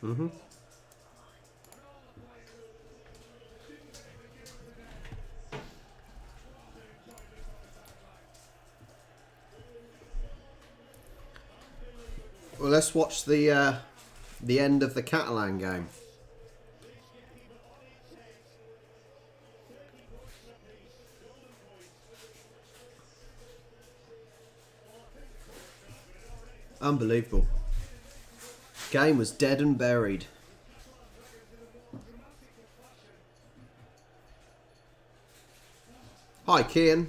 Mm-hmm. Well, let's watch the end of the Catalan game. Unbelievable. Game was dead and buried. Hi, Kian.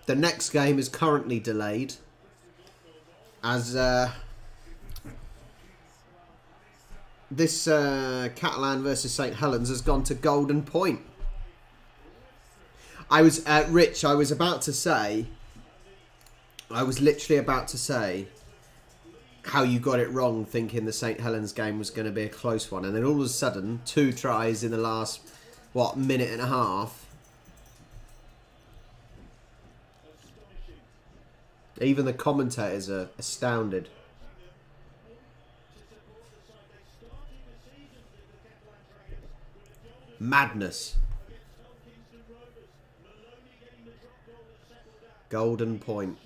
The next game is currently delayed as this Catalan versus St Helens has gone to Golden Point. I was Rich. I was literally about to say how you got it wrong, thinking the St Helens game was going to be a close one, and then all of a sudden, 2 tries in the last minute and a half. Even the commentators are astounded. Madness. Golden Point.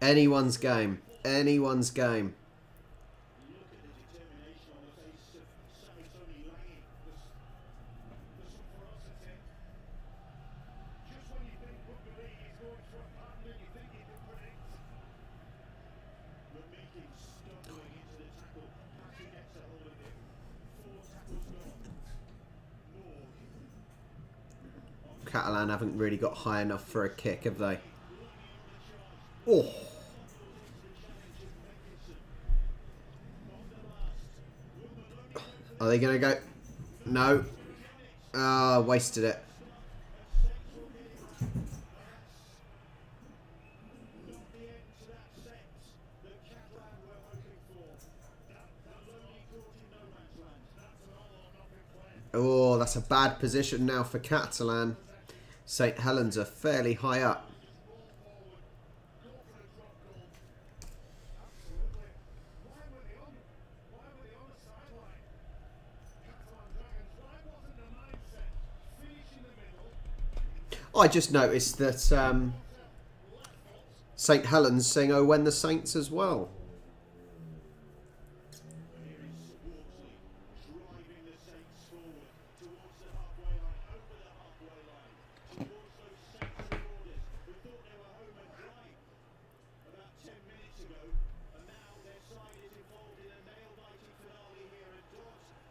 Anyone's game. Anyone's game. Catalan haven't really got high enough for a kick, have they? Oh. Are they going to go? No. Ah, wasted it. Oh, that's a bad position now for Catalan. St Helens are fairly high up. I just noticed that St Helens sing "Oh When the Saints" as well.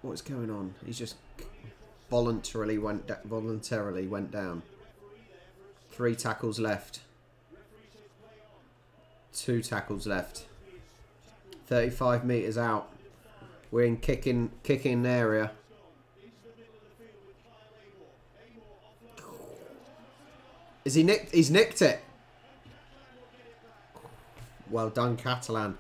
What's going on? He's just voluntarily went down. 3 tackles left. 2 tackles left. 35 metres out. We're in kicking area. Is he nicked? He's nicked it. Well done, Catalan.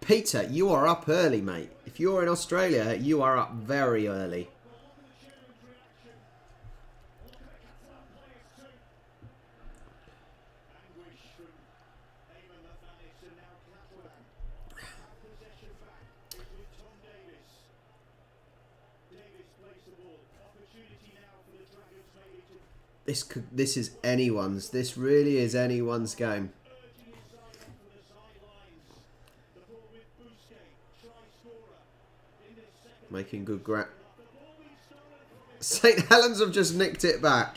Peter, you are up early, mate. If you're in Australia, you are up very early. This is anyone's. This really is anyone's game. Making good grab. St Helens have just nicked it back.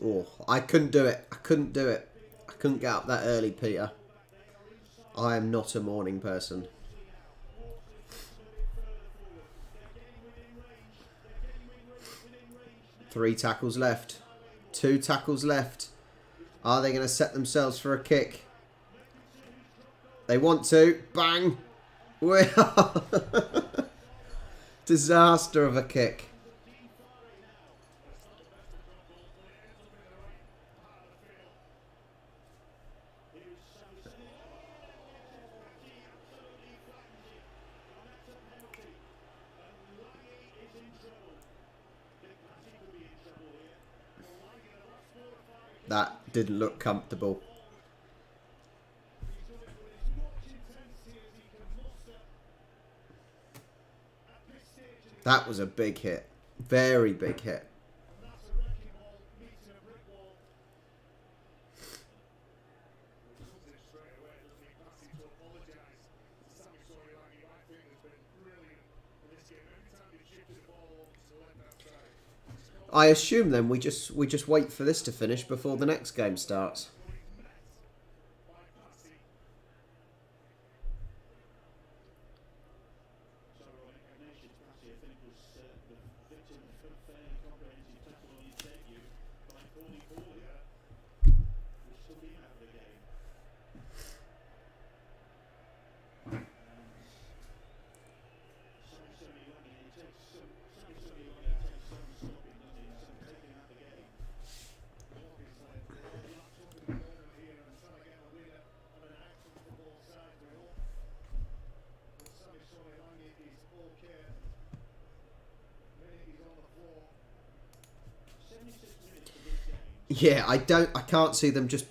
Oh, I couldn't do it. I couldn't do it. I couldn't get up that early, Peter. I am not a morning person. 3 tackles left. 2 tackles left. Are they going to set themselves for a kick? They want to. Bang. Disaster of a kick. That didn't look comfortable. That was a big hit. Very big hit. I assume then we just wait for this to finish before the next game starts. Yeah, I can't see them just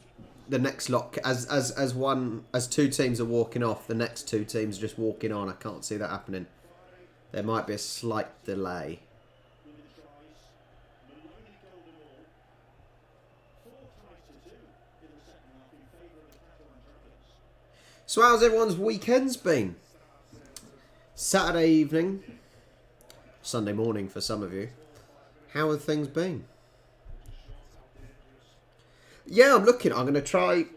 the next lot as 2 teams are walking off, the next 2 teams are just walking on. I can't see that happening. There might be a slight delay. So how's everyone's weekends been? Saturday evening, Sunday morning for some of you. How have things been? Yeah, I'm gonna try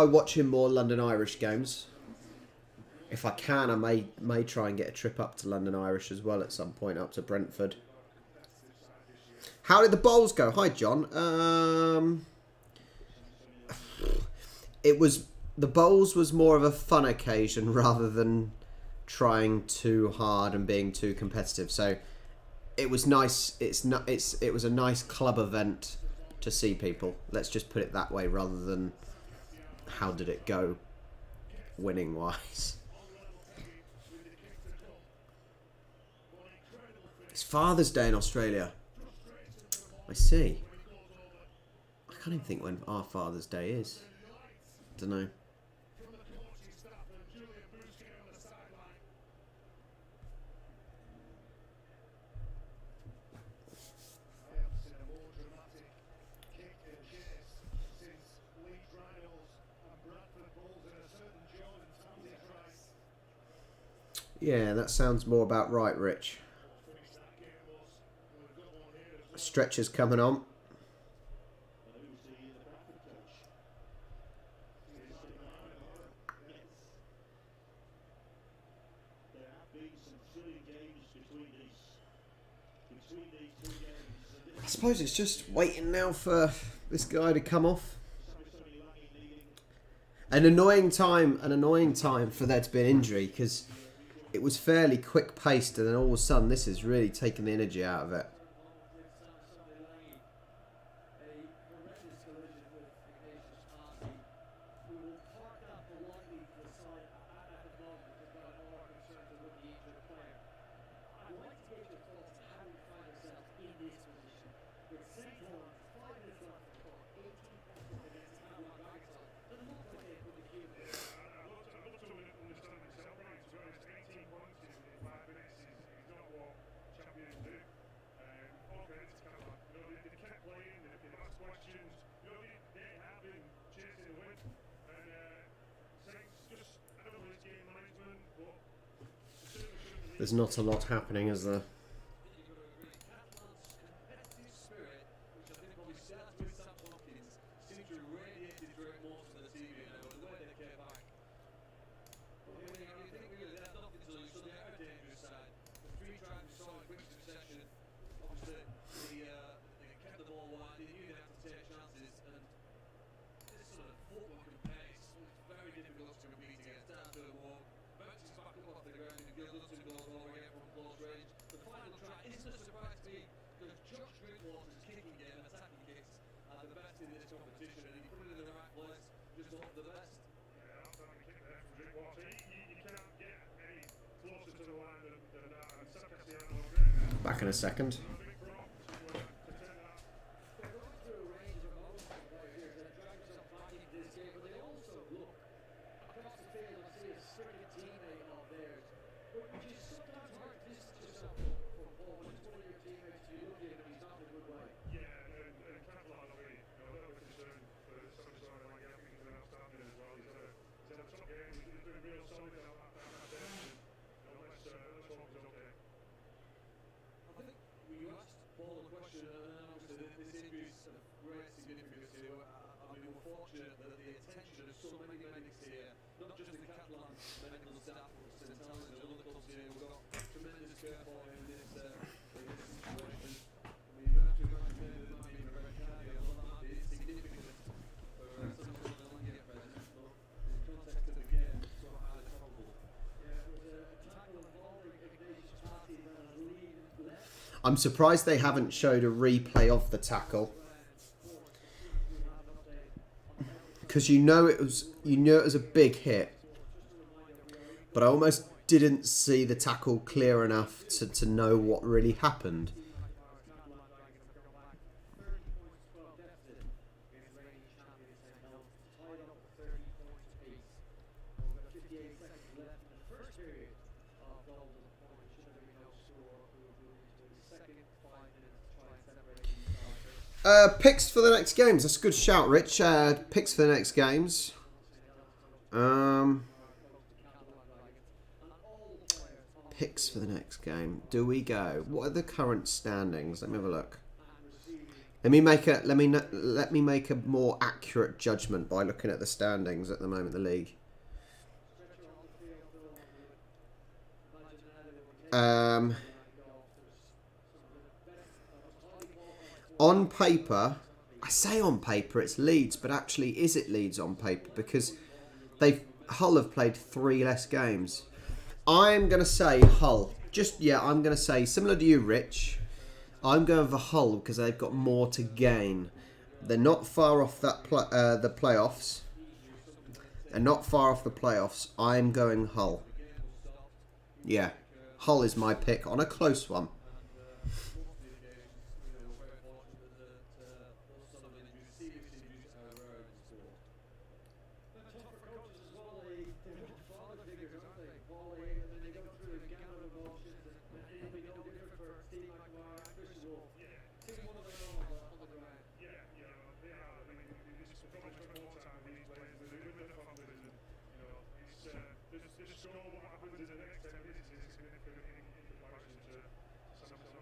watching more London Irish games. If I can, I may try and get a trip up to London Irish as well at some point, up to Brentford. How did the bowls go? Hi, John. The bowls was more of a fun occasion rather than trying too hard and being too competitive. So it was nice. It was a nice club event to see people. Let's just put it that way rather than how did it go winning wise. It's Father's Day in Australia. I see. I can't even think when our Father's Day is. Don't know. Yeah, that sounds more about right, Rich. Stretcher's coming on. I suppose it's just waiting now for this guy to come off. An annoying time for there to be an injury because it was fairly quick paced, and then all of a sudden this has really taken the energy out of it. There's not a lot happening, is there? Back in a second. I'm surprised they haven't showed a replay of the tackle, because you know it was a big hit, but I almost didn't see the tackle clear enough to know what really happened. Picks for the next games. That's a good shout, Rich. Picks for the next games. Picks for the next game. Do we go? What are the current standings? Let me have a look. Let me make a more accurate judgment by looking at the standings at the moment in the league. On paper, I say on paper it's Leeds, but actually is it Leeds on paper? Because Hull have played 3 less games. I'm going to say Hull. I'm going to say, similar to you, Rich, I'm going for Hull because they've got more to gain. They're not far off the playoffs. They're not far off the playoffs. I'm going Hull. Yeah, Hull is my pick on a close one.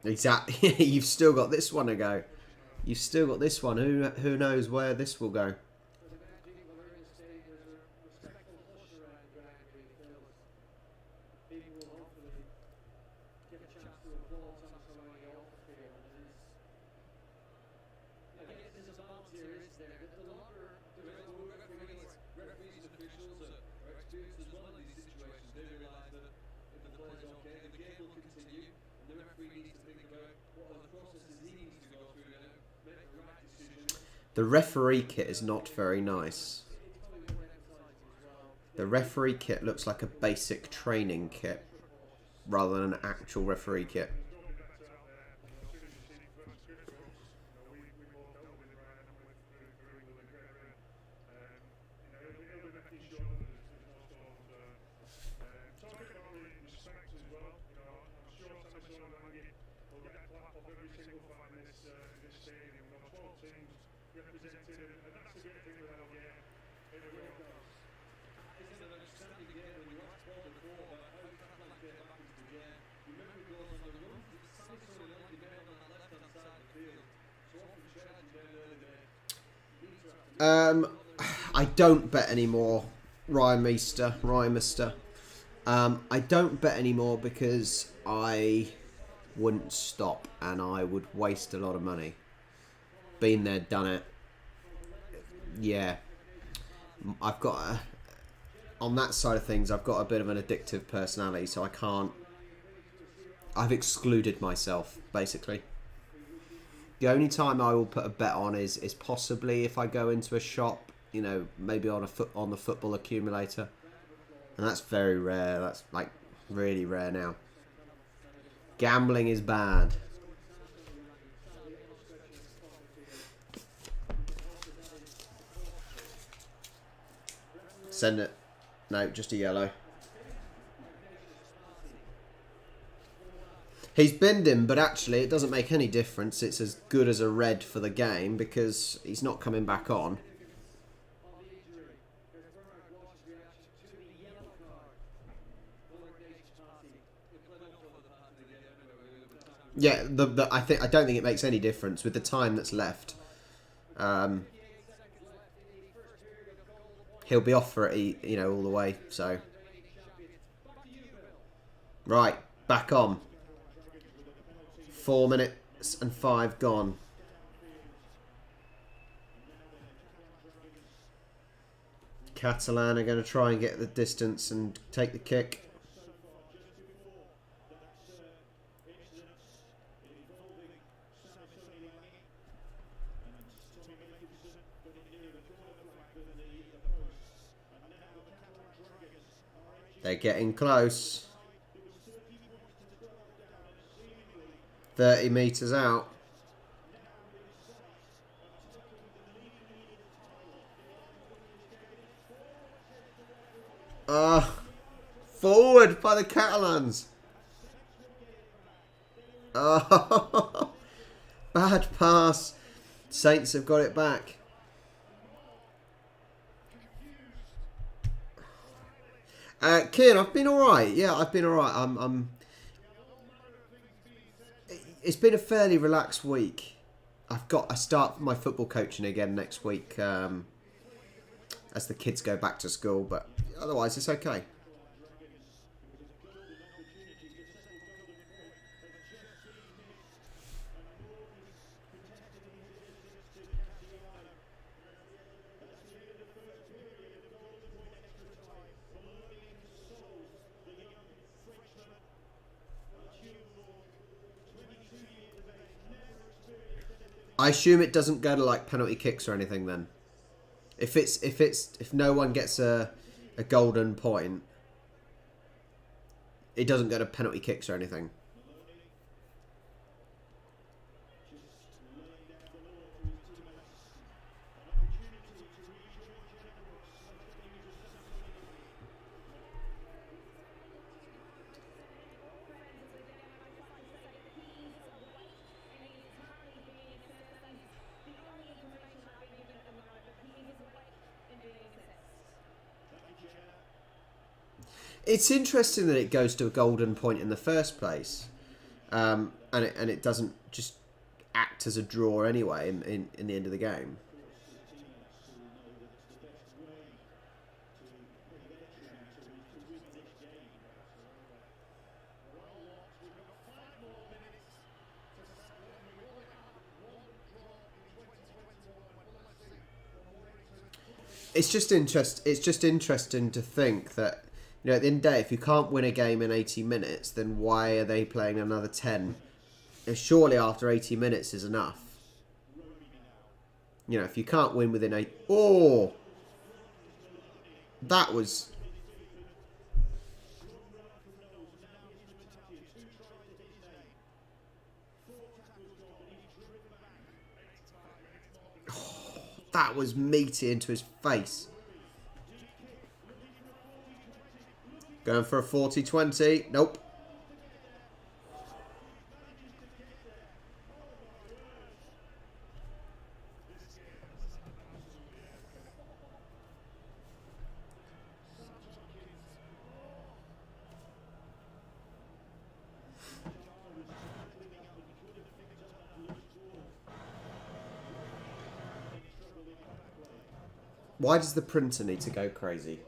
Exactly. You've still got this one to go. You've still got this one. Who knows where this will go? The referee kit is not very nice. The referee kit looks like a basic training kit rather than an actual referee kit. I don't bet anymore, Rymester. I don't bet anymore because I wouldn't stop and I would waste a lot of money. Been there, done it. Yeah. I've got on that side of things, I've got a bit of an addictive personality, so I can't I've excluded myself, basically. The only time I will put a bet on is possibly if I go into a shop, you know, maybe on the football accumulator, and that's very rare. That's like really rare now. Gambling is bad. Send it. No, just a yellow. He's binned him, but actually it doesn't make any difference. It's as good as a red for the game because he's not coming back on. Yeah, I don't think it makes any difference with the time that's left. He'll be off for it, you know, all the way. So, right, back on. 4 minutes and 5 gone. Catalan are going to try and get the distance and take the kick. They're getting close. 30 metres out. Forward by the Catalans. Oh, bad pass. Saints have got it back. Kieran, I've been alright. Yeah, I've been alright. It's been a fairly relaxed week. I start my football coaching again next week as the kids go back to school, but otherwise it's okay. I assume it doesn't go to like penalty kicks or anything then. If no one gets a golden point, it doesn't go to penalty kicks or anything. It's interesting that it goes to a golden point in the first place, and it doesn't just act as a draw anyway in the end of the game. It's just interesting to think that, you know, at the end of the day, if you can't win a game in 80 minutes, then why are they playing another 10? And surely after 80 minutes is enough. You know, if you can't win within 8... Oh! That was... Oh, that was meaty into his face. Going for a 40-20. Nope. Why does the printer need to go crazy?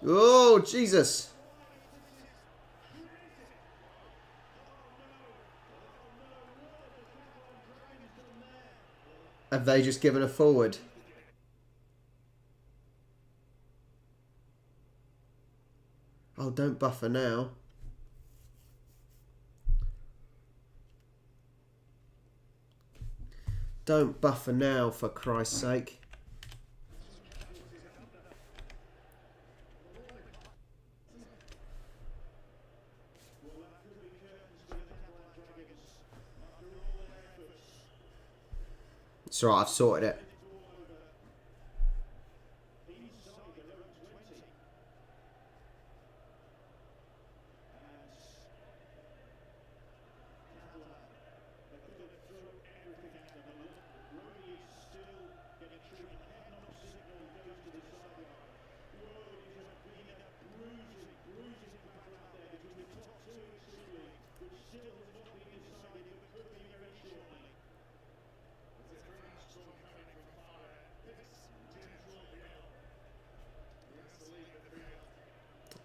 Oh, Jesus. Have they just given a forward? Oh, don't buffer now. Don't buffer now, for Christ's sake. It's alright, I've sorted it.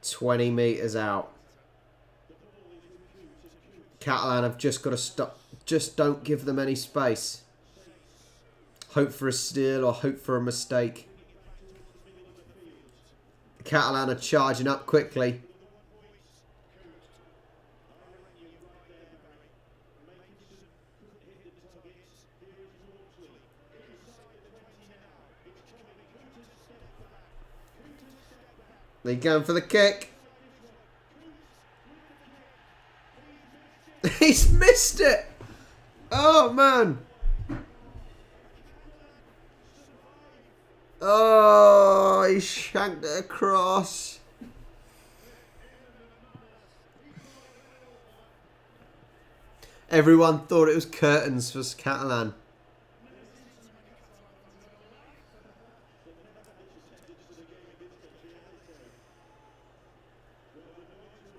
"20 metres out. Catalan have just got to stop. Just don't give them any space. Hope for a steal or hope for a mistake." Catalan are charging up quickly. They're going for the kick. He's missed it. Oh, man. Oh, he shanked it across. Everyone thought it was curtains for Catalan.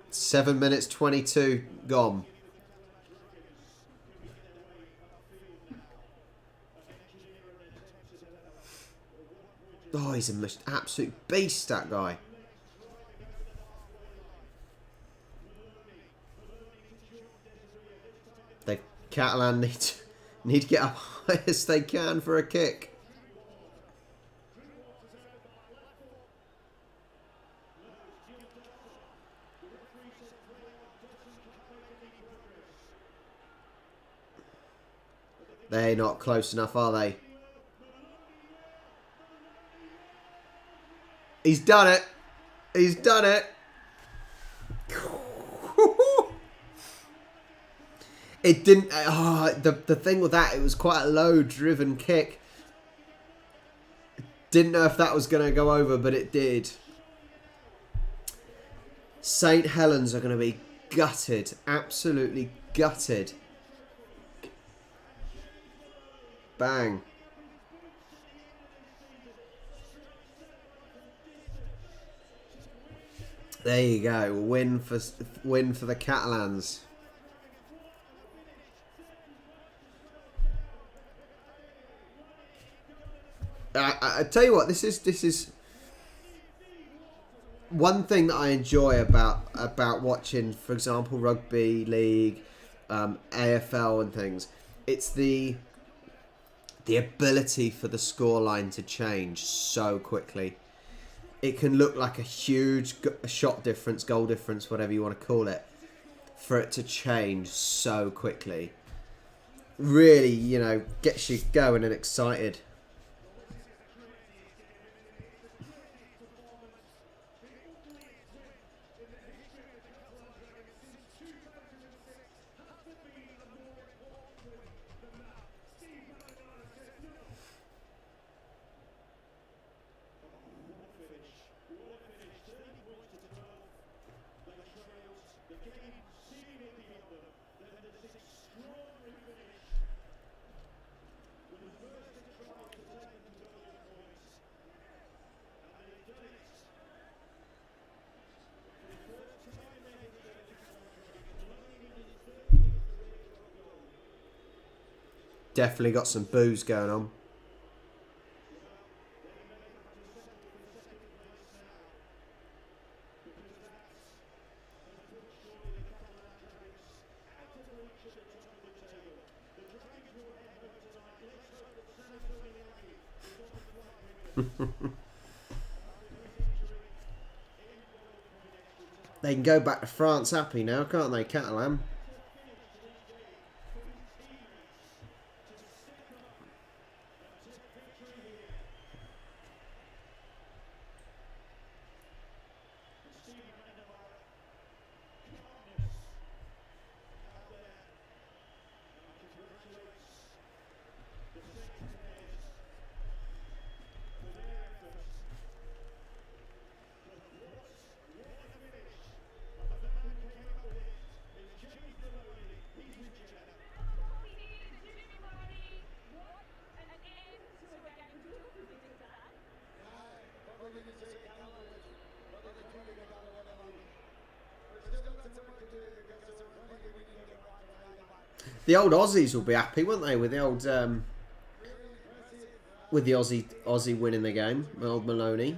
Seven minutes 22 gone. Oh, he's an absolute beast, that guy. They Catalan need to get up high as they can for a kick. They're not close enough, are they? He's done it. He's done it. It didn't... Oh, the thing with that, it was quite a low-driven kick. Didn't know if that was going to go over, but it did. St. Helens are going to be gutted. Absolutely gutted. Bang. There you go. Win for the Catalans. I tell you what, this is one thing that I enjoy about watching, for example, rugby league, AFL and things. It's the ability for the scoreline to change so quickly. It can look like a huge shot difference, goal difference, whatever you want to call it, for it to change so quickly. Really, you know, gets you going and excited. Definitely got some booze going on. They can go back to France happy now, can't they, Catalan? The old Aussies will be happy, won't they, with the old with the Aussie winning the game, old Maloney.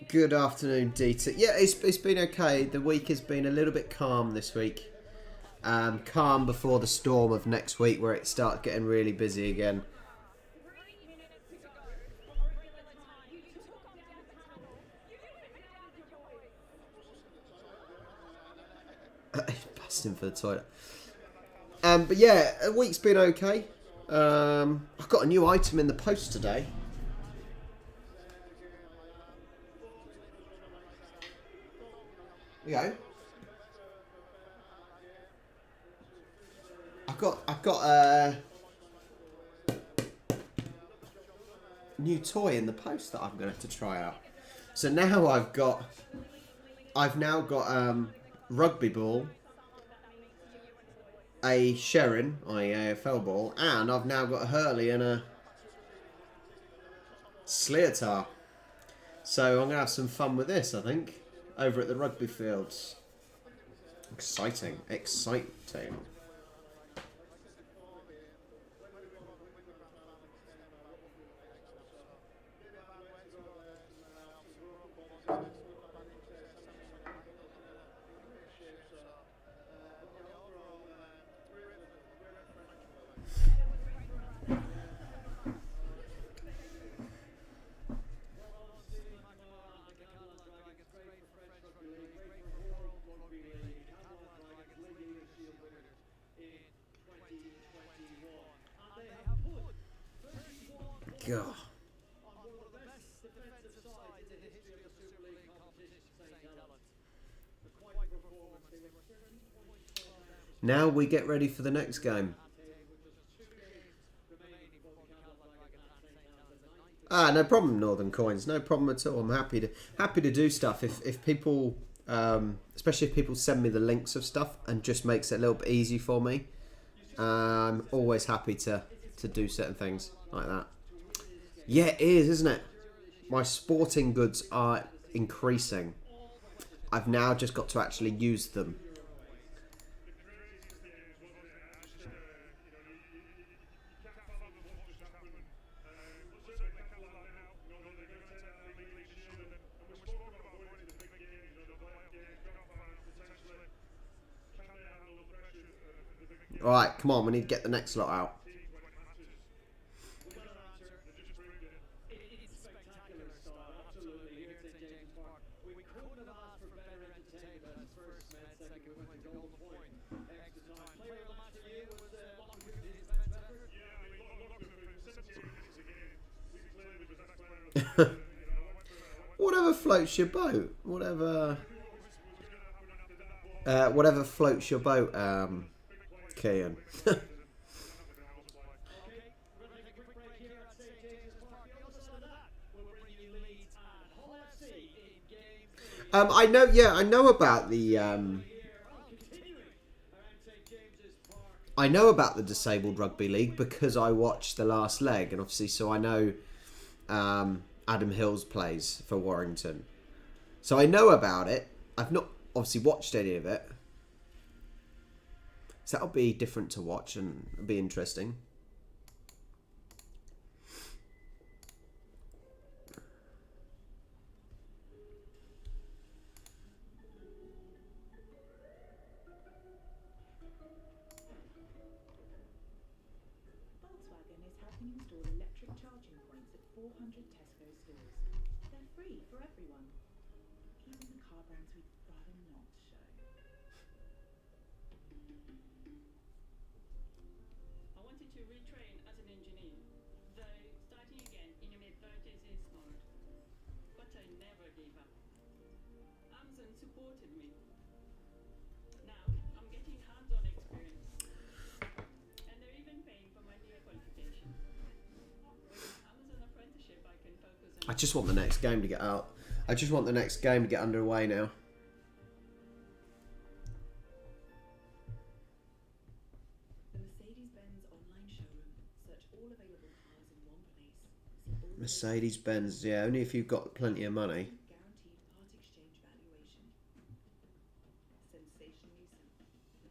Good afternoon, Dieter. Yeah, it's been okay. The week has been a little bit calm this week. Calm before the storm of next week, where it starts getting really busy again. Busting for the toilet. But yeah, a week's been okay. I've got a new item in the post today. There you go. I've got a new toy in the post that I'm going to have to try out. So now I've now got rugby ball, a Sherrin, i.e. AFL ball, and I've now got a Hurley and a Sleotar. So I'm going to have some fun with this, I think, over at the rugby fields. Exciting, exciting. God. Now we get ready for the next game. No problem, Northern Coins. No problem at all. I'm happy to do stuff. If people, especially if people send me the links of stuff and just makes it a little bit easy for me, I'm always happy to do certain things like that. Yeah, it is, isn't it? My sporting goods are increasing. I've now just got to actually use them. Alright, come on, we need to get the next lot out. Whatever floats your boat. Whatever floats your boat, Kian. I know. Yeah, I know about the. I know about the Disabled Rugby League because I watched the last leg, and obviously, so I know Adam Hills plays for Warrington, so I know about it. I've not obviously watched any of it, so that'll be different to watch and it'll be interesting. Free for everyone. Even the car brands we'd rather not show. to retrain as an engineer, though starting again in your mid-30s is hard. But I never gave up. Amazon supported me. Now I'm getting hands-on experience, and they're even paying for my near qualification. With an Amazon apprenticeship, I can focus on. I just want the next game to get out. I just want the next game to get underway now. The Mercedes-Benz online showroom. Search all available cars in one place. See all Mercedes-Benz, yeah, only if you've got plenty of money. guaranteed part exchange valuation. Sensationally simple.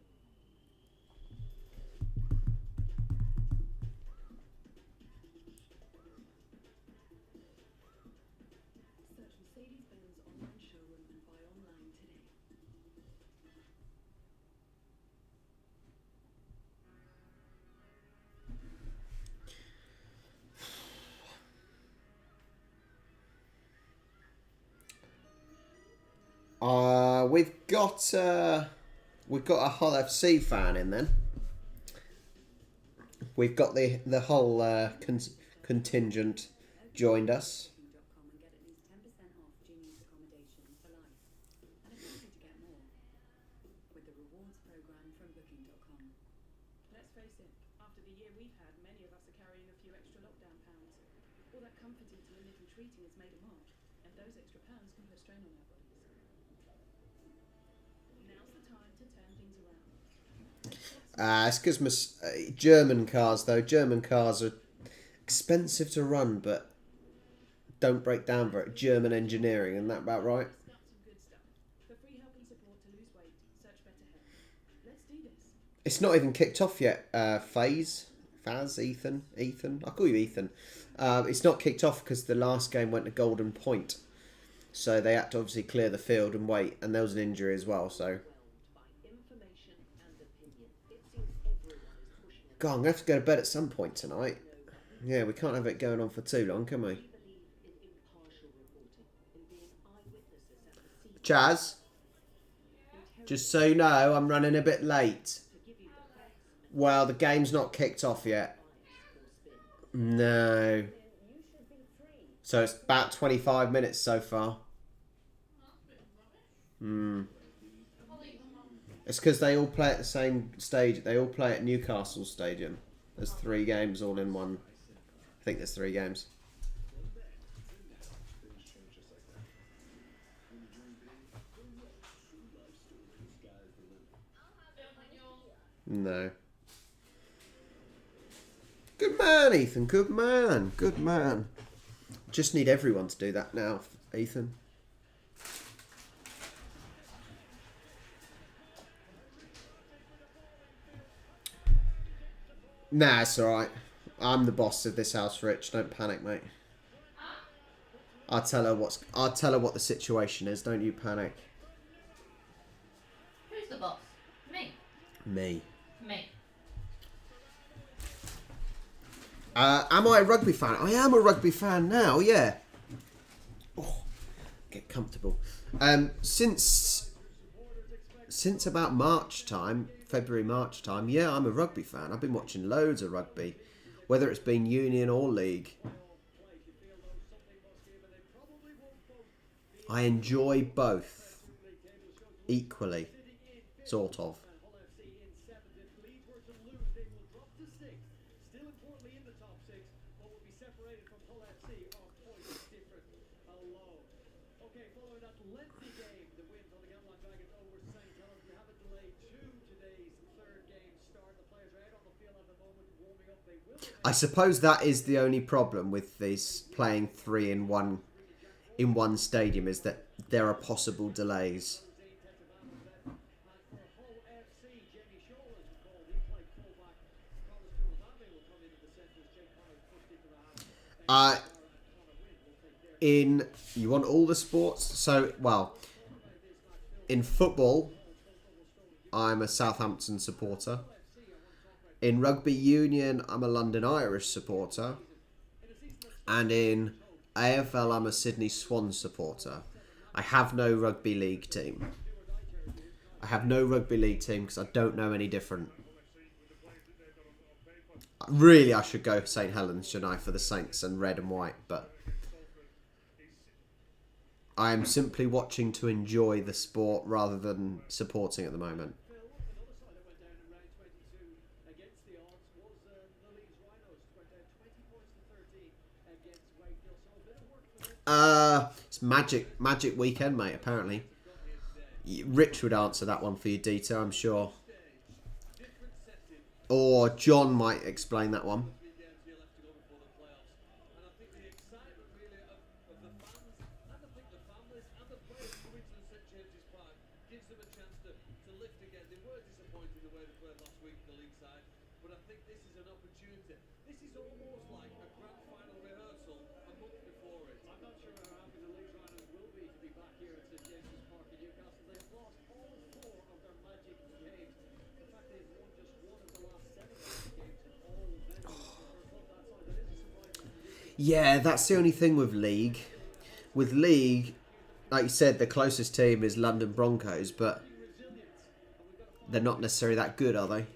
Search Mercedes-Benz online showroom and buy online today. We've got a Hull FC fan in then. We've got the whole contingent joined us. Rugby.com and get at least 10% off Genius accommodation for life. And it's easy to get more with the rewards program from Booking.com. Let's face it, after the year we've had, many of us are carrying a few extra lockdown pounds. All that comfort eating and little treating has made a mark, and those extra pounds can put strain on our bodies. Now's the time to turn things around. It's because German cars are expensive to run, but don't break down for it. German engineering, isn't that about right? Got some good stuff. For free help and support to lose weight, search Better Health. Let's do this. It's not even kicked off yet. Ethan. I'll call you Ethan. It's not kicked off because the last game went to Golden Point. So they had to obviously clear the field and wait. And there was an injury as well. So, God, I'm going to have to go to bed at some point tonight. Yeah, we can't have it going on for too long, can we? Chaz, just so you know, I'm running a bit late. Well, the game's not kicked off yet. No. So it's about 25 minutes so far. It's because they all play at the same stage. They all play at Newcastle Stadium. There's 3 games all in one. I think there's 3 games. No. Good man, Ethan. Good man. Good man. Just need everyone to do that now, Ethan. Nah, it's alright. I'm the boss of this house, Rich. Don't panic, mate. I'll tell her what the situation is. Don't you panic. Who's the boss? Me. Me. Me. Am I a rugby fan? I am a rugby fan now, yeah. Oh, get comfortable. Since about March time, February, March time, yeah, I'm a rugby fan. I've been watching loads of rugby, whether it's been union or league. I enjoy both equally, sort of. I suppose that is the only problem with this playing 3 in one stadium, is that there are possible delays. You want all the sports? So, well, in football, I'm a Southampton supporter. In rugby union, I'm a London Irish supporter. And in AFL, I'm a Sydney Swans supporter. I have no rugby league team. Because I don't know any different. Really, I should go St Helens, shouldn't I, for the Saints and red and white, but I am simply watching to enjoy the sport rather than supporting at the moment. Another side that went down in round 22 against the odds was the Leeds Rhinos. Went down 20 points to 13 against Wakefield. So a bit of work for them. It's magic weekend, mate, apparently. Rich would answer that one for you, Dieter, I'm sure. Or John might explain that one. Yeah, that's the only thing with League. With League, like you said, the closest team is London Broncos, but they're not necessarily that good, are they?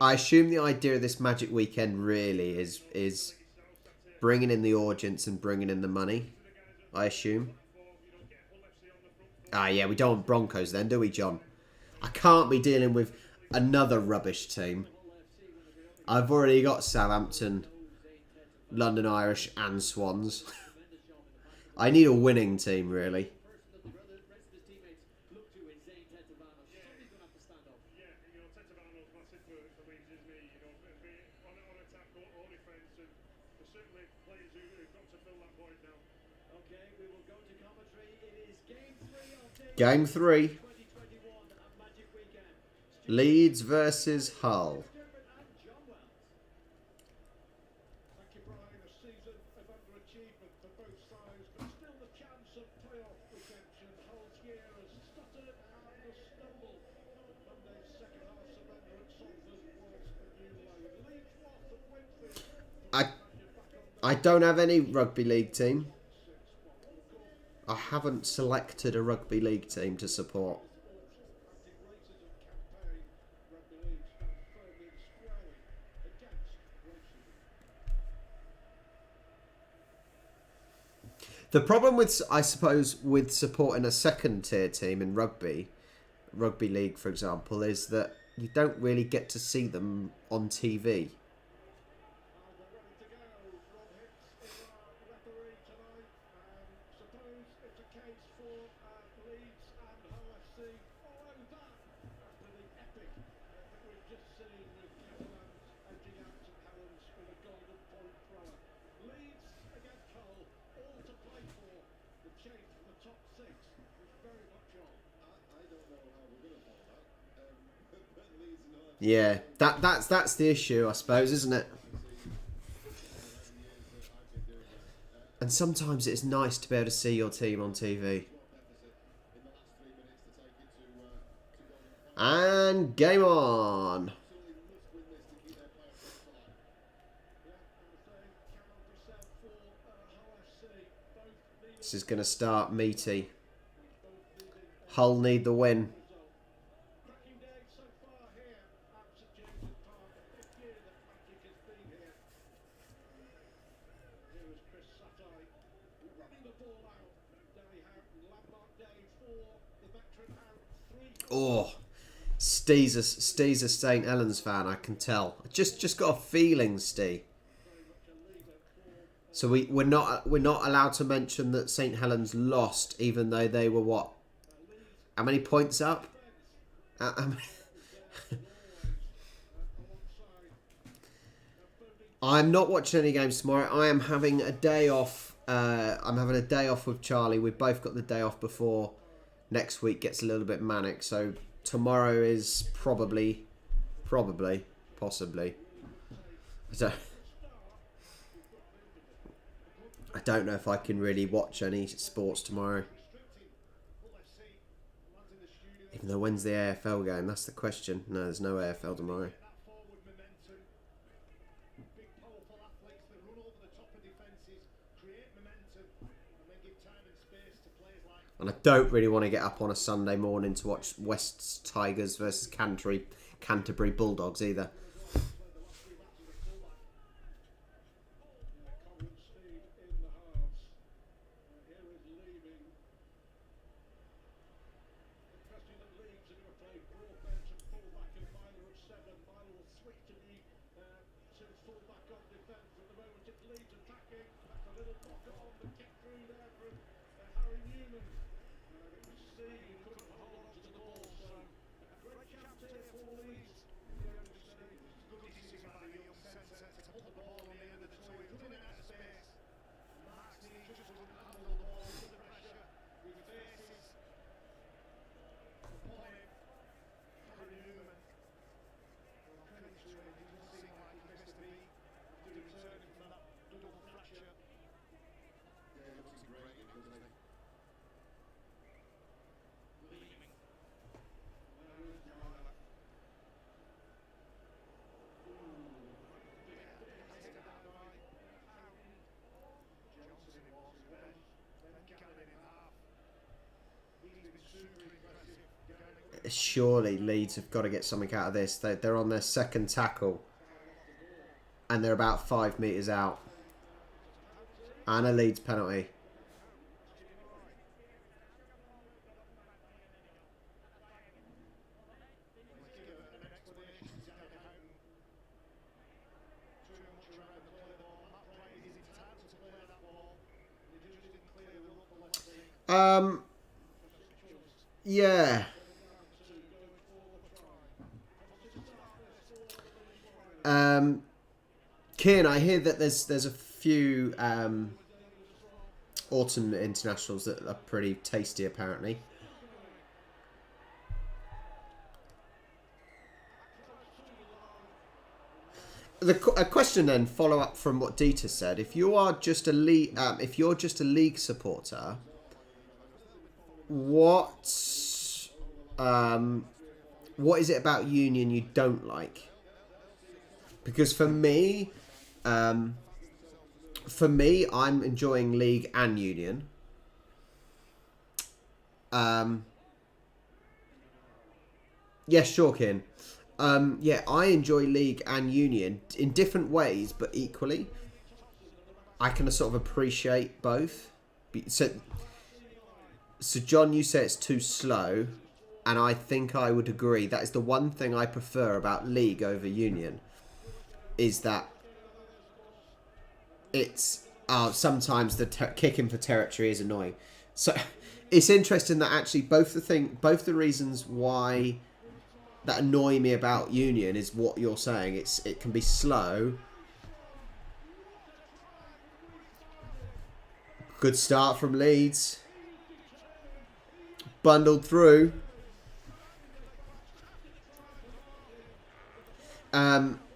I assume the idea of this Magic Weekend really is bringing in the audience and bringing in the money. I assume. Ah, yeah, we don't want Broncos then, do we, John? I can't be dealing with another rubbish team. I've already got Southampton, London Irish and Swans. I need a winning team, really. Game 3. Leeds versus Hull. I don't have any rugby league team. I haven't selected a rugby league team to support. The problem with, I suppose, with supporting a second tier team in rugby league, for example, is that you don't really get to see them on TV. Yeah, that's the issue, I suppose, isn't it? And sometimes it's nice to be able to see your team on TV. And game on. This is going to start meaty. Hull need the win. Oh, Steve's a St Helens fan, I can tell. Just got a feeling, Steve. So we're not allowed to mention that St Helens lost, even though they were what? How many points up? I'm not watching any games tomorrow. I am having a day off. I'm having a day off with Charlie. We've both got the day off before next week gets a little bit manic. So tomorrow is possibly. I don't know if I can really watch any sports tomorrow. Even though when's the AFL game? That's the question. No, there's no AFL tomorrow. And I don't really want to get up on a Sunday morning to watch West Tigers versus Canterbury Bulldogs either. Surely Leeds have got to get something out of this. They're on their second tackle. And they're about 5 metres out. And a Leeds penalty. Yeah. Kian, I hear that there's a few autumn internationals that are pretty tasty, apparently. A question then, follow up from what Dieter said. If you are just a league supporter, what is it about Union you don't like? Because for me, I'm enjoying League and Union. Yeah, sure, Kin. Yeah, I enjoy League and Union in different ways, but equally. I can sort of appreciate both. So John, you say it's too slow, and I think I would agree. That is the one thing I prefer about League over Union, is that it's sometimes the kicking for territory is annoying. So it's interesting that actually both the reasons why that annoy me about Union is what you're saying. It can be slow. Good start from Leeds. Bundled through.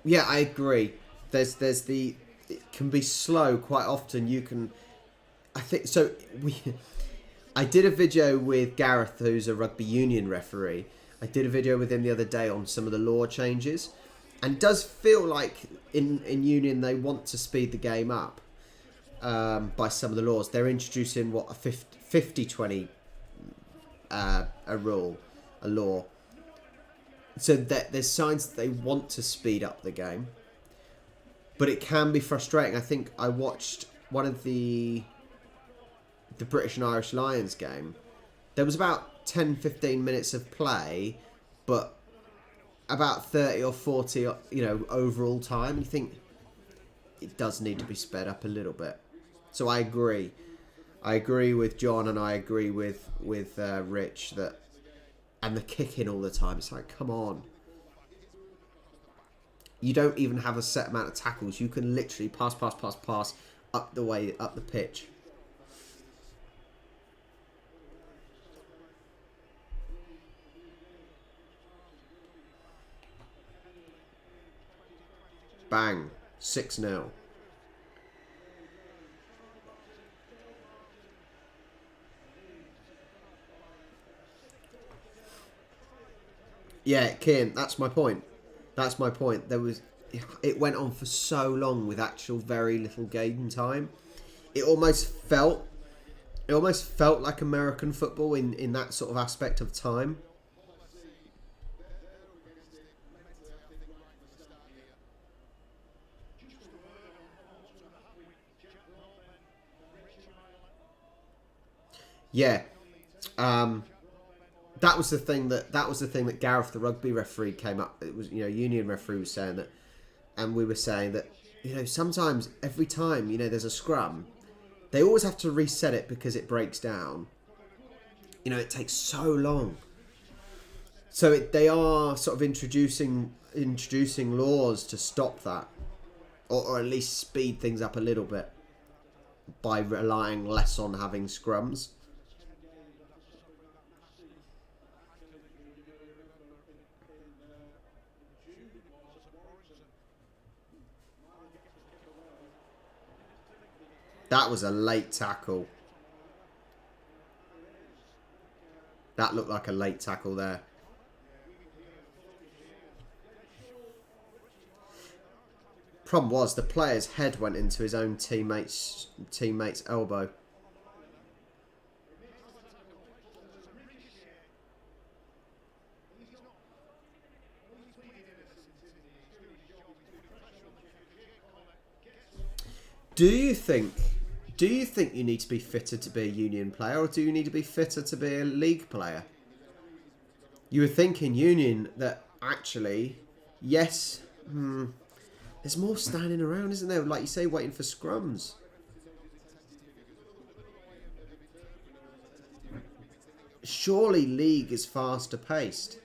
Yeah, I agree. There's it can be slow quite often. You can, I think so. I did a video with Gareth, who's a rugby union referee. I did a video with him the other day on some of the law changes, and it does feel like in Union they want to speed the game up by some of the laws. They're introducing a 50-20 a law. So that there's signs that they want to speed up the game, but it can be frustrating. I think I watched one of the British and Irish Lions game. There was about 10-15 minutes of play, but about 30 or 40, overall time. You think it does need to be sped up a little bit. So I agree. I agree with John, and I agree with Rich that, and the kicking all the time. It's like, come on. You don't even have a set amount of tackles. You can literally pass up the pitch. Bang. 6-0. Yeah, Kian, that's my point. It went on for so long with actual very little game time. It almost felt It almost felt like American football in that sort of aspect of time. Yeah, that was the thing that Gareth, the rugby referee, came up. It was, union referee was saying that, and we were saying that, sometimes every time there's a scrum, they always have to reset it because it breaks down. It takes so long. So they are sort of introducing laws to stop that, or at least speed things up a little bit by relying less on having scrums. That was a late tackle. That looked like a late tackle there. Problem was, the player's head went into his own teammate's elbow. Do you think you need to be fitter to be a union player, or do you need to be fitter to be a league player? You would think in union that actually, yes, there's more standing around, isn't there? Like you say, waiting for scrums. Surely league is faster paced,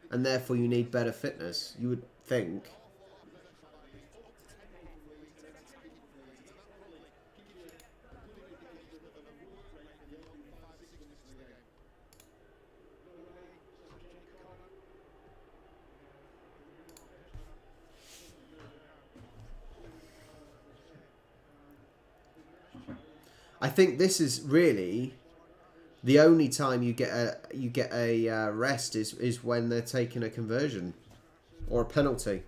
and therefore you need better fitness, you would think. I think this is really the only time you get a rest is when they're taking a conversion or a penalty.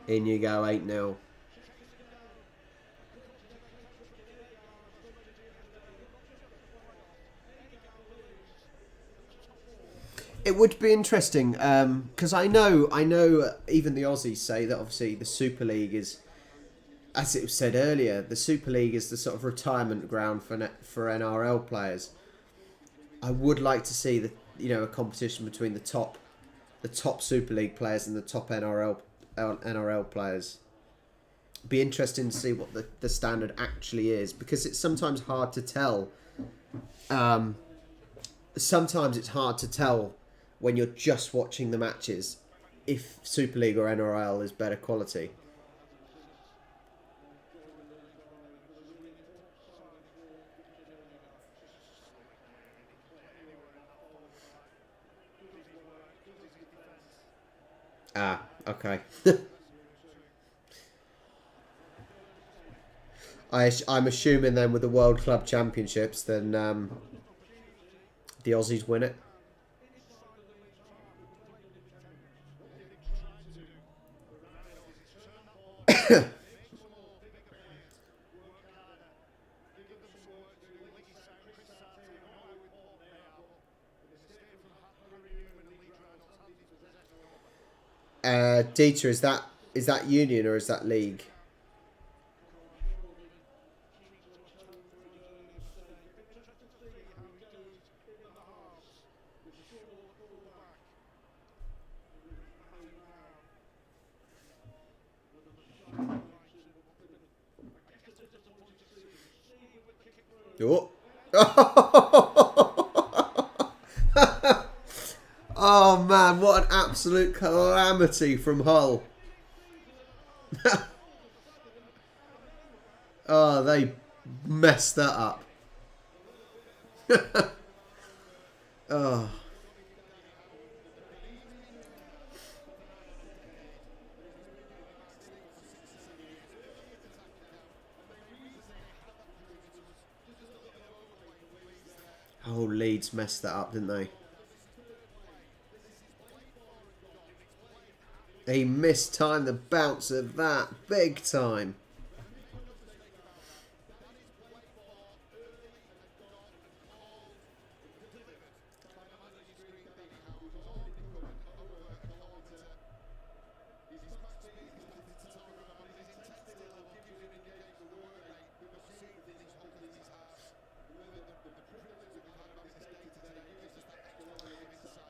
In you go, 8-0. It would be interesting because I know even the Aussies say that obviously the Super League is, as it was said earlier, the Super League is the sort of retirement ground for NRL players. I would like to see a competition between the top Super League players and the top NRL players. Be interesting to see what the standard actually is, because it's sometimes hard to tell. Sometimes it's hard to tell when you're just watching the matches if Super League or NRL is better quality. Ah, okay. I'm assuming then with the World Club Championships, then the Aussies win it. Dieter, is that union or is that league? Oh. Oh man, what an absolute calamity from Hull. Oh, they messed that up. Oh. Oh, Leeds messed that up, didn't they? He mistimed the bounce of that big time.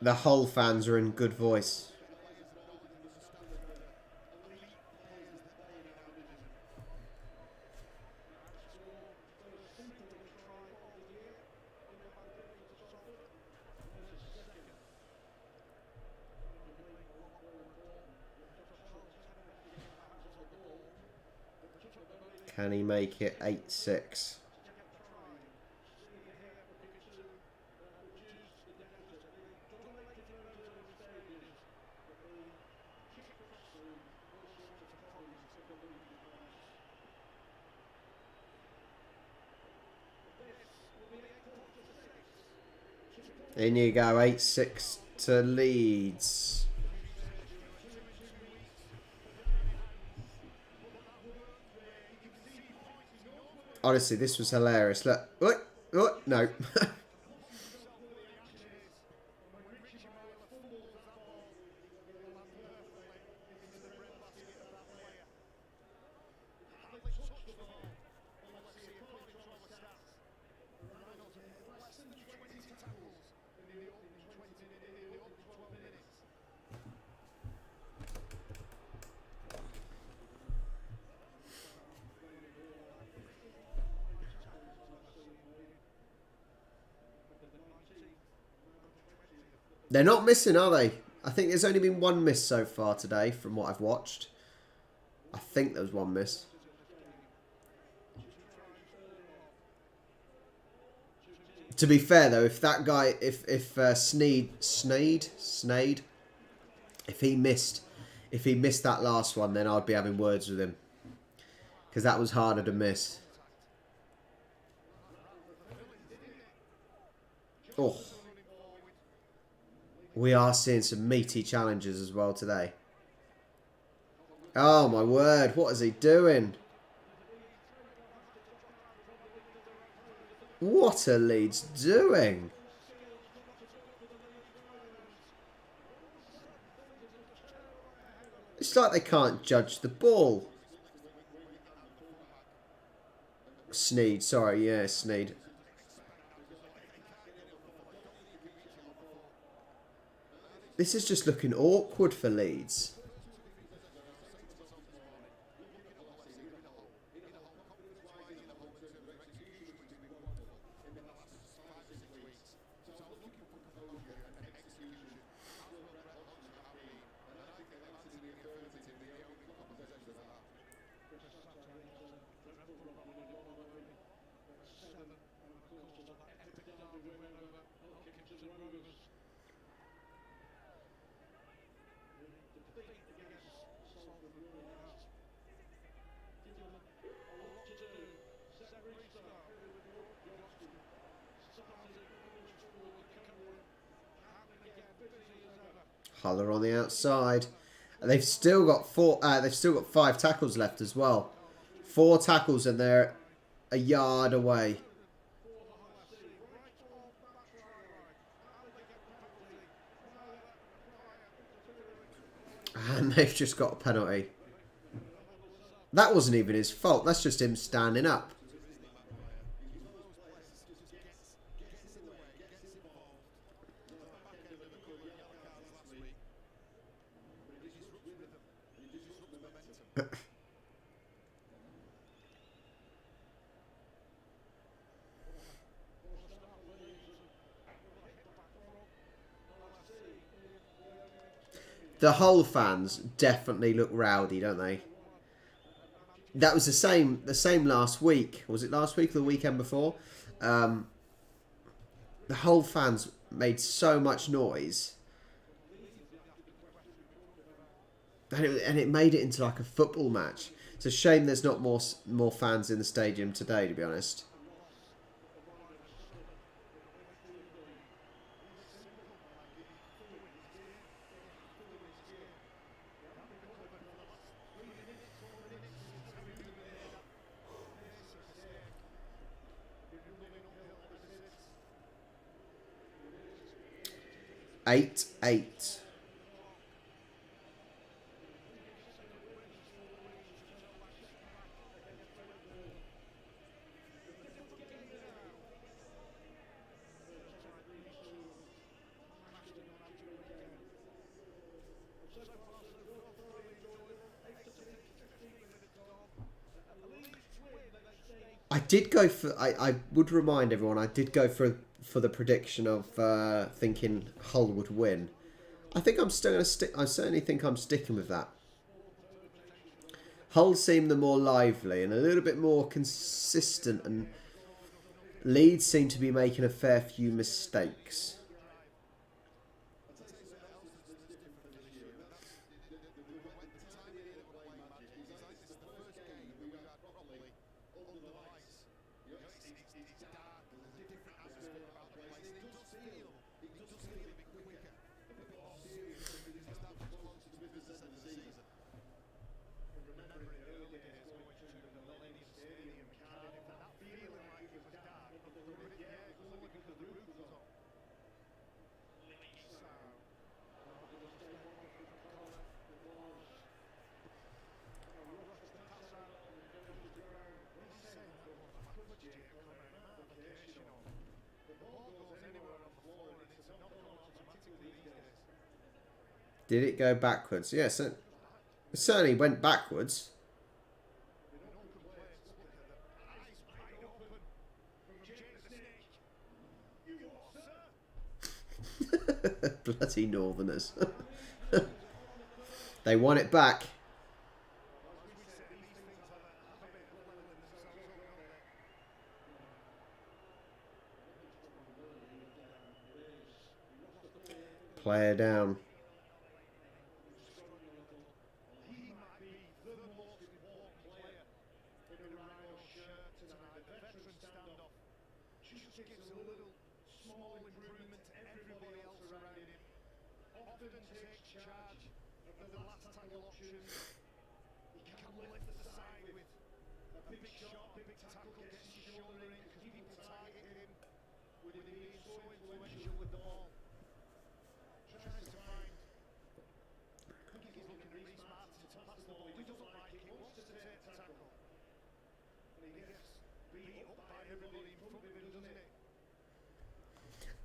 The whole fans are in good voice. Can he make it 8-6? In you go, 8-6 to Leeds. Honestly, this was hilarious. Look, what? No. They're not missing, are they? I think there's only been one miss so far today from what I've watched. I think there was one miss. To be fair though, if that guy, if Snade, if he missed that last one, then I'd be having words with him, because that was harder to miss. Oh, we are seeing some meaty challenges as well today. Oh my word, what is he doing? What are Leeds doing? It's like they can't judge the ball. Sneed, sorry, yeah, Sneed. This is just looking awkward for Leeds. Huller on the outside. And they've still got they've still got 5 tackles left as well. 4 tackles and they're a yard away. And they've just got a penalty. That wasn't even his fault. That's just him standing up. The Hull fans definitely look rowdy, don't they? That was the same last week. Was it last week or the weekend before? The whole fans made so much noise, and it made it into like a football match. It's a shame there's not more fans in the stadium today, to be honest. Eight, eight. I did go for. I would remind everyone. I did go for the prediction of thinking Hull would win. I think I'm still going to stick. I certainly think I'm sticking with that. Hull seemed the more lively and a little bit more consistent, and Leeds seem to be making a fair few mistakes. Did it go backwards? Yes, it certainly went backwards. Bloody Northerners. They won it back. Player down.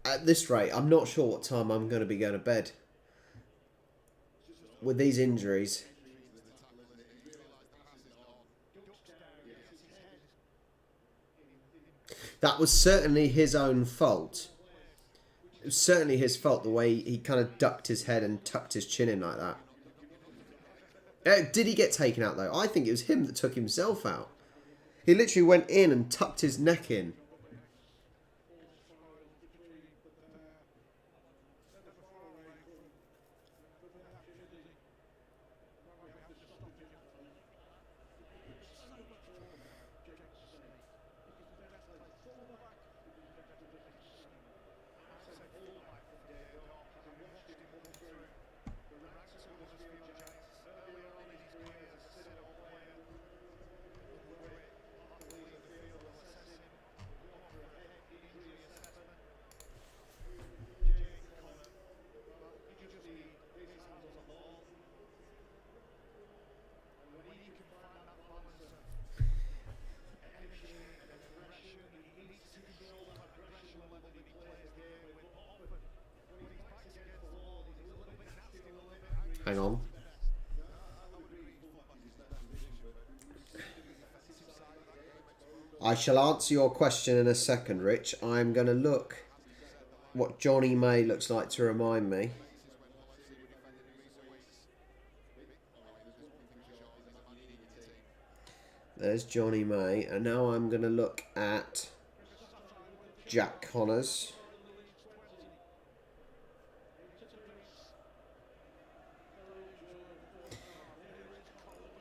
At this rate, I'm not sure what time I'm going to be going to bed. With these injuries. That was certainly his own fault. It was certainly his fault, the way he kind of ducked his head and tucked his chin in like that. Did he get taken out, though? I think it was him that took himself out. He literally went in and tucked his neck in. Hang on. I shall answer your question in a second, Rich. I'm going to look what Johnny May looks like to remind me. There's Johnny May. And now I'm going to look at Jack Connors.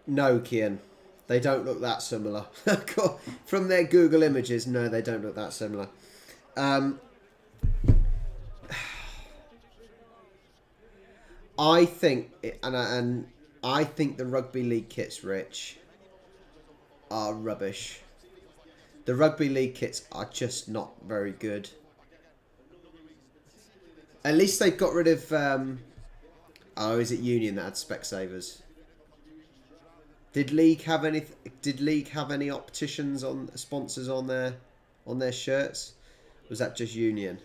No, Kian. They don't look that similar. From their Google images, no, they don't look that similar. I think, and I think the rugby league kits, Rich, are rubbish. The rugby league kits are just not very good. At least they've got rid of. Oh, is it Union that had Specsavers? Did League have any? Did League have any opticians on sponsors on their shirts? Was that just Union?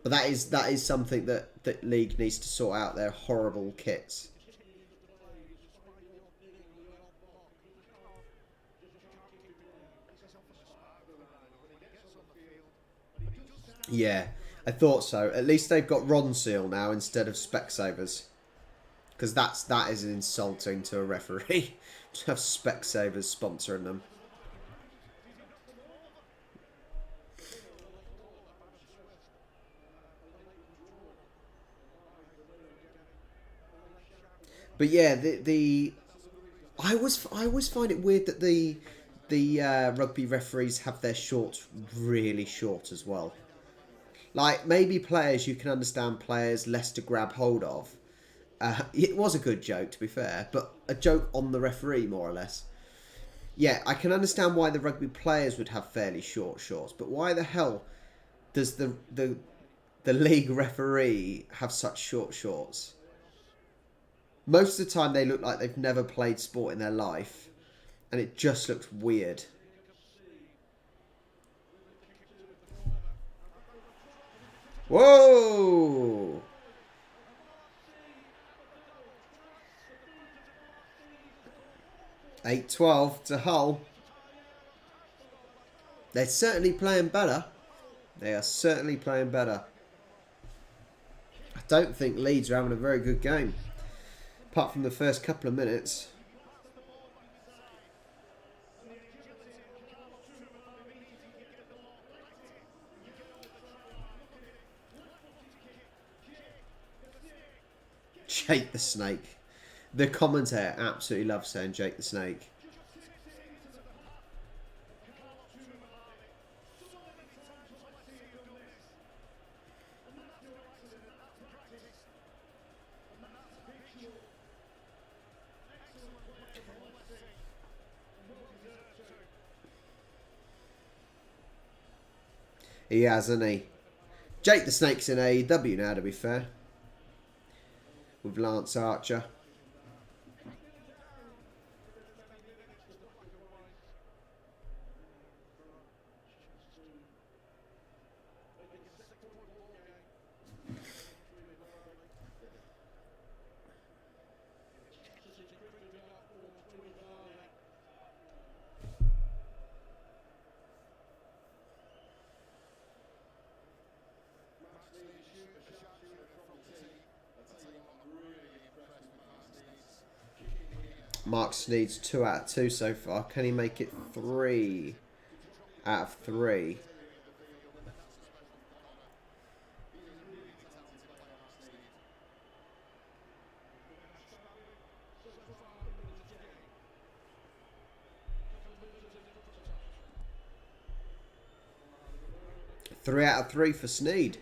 But that is something that League needs to sort out. Their horrible kits. Yeah, I thought so. At least they've got Ron Seal now instead of Specsavers. Because that is insulting to a referee to have Specsavers sponsoring them. But yeah, I always find it weird that the rugby referees have their shorts really short as well. Like, maybe players, you can understand players less to grab hold of. It was a good joke, to be fair, but a joke on the referee, more or less. Yeah, I can understand why the rugby players would have fairly short shorts, but why the hell does the league referee have such short shorts? Most of the time they look like they've never played sport in their life, and it just looks weird. Whoa! (8-12) to Hull. They're certainly playing better. They are certainly playing better. I don't think Leeds are having a very good game. Apart from the first couple of minutes. Jake the Snake. The commentator absolutely loves saying Jake the Snake. He has, hasn't he? Jake the Snake's in AEW now, to be fair. With Lance Archer. Mark Sneed's 2 out of 2 so far. Can he make it 3 out of 3? Three out of 3 for Sneed.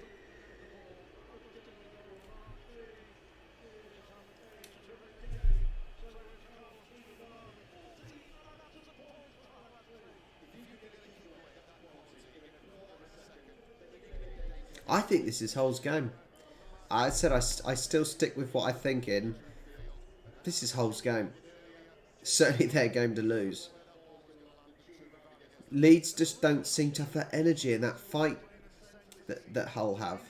I think this is Hull's game. I said I still stick with what I think in. This is Hull's game. Certainly their game to lose. Leeds just don't seem to have that energy in that fight that Hull have.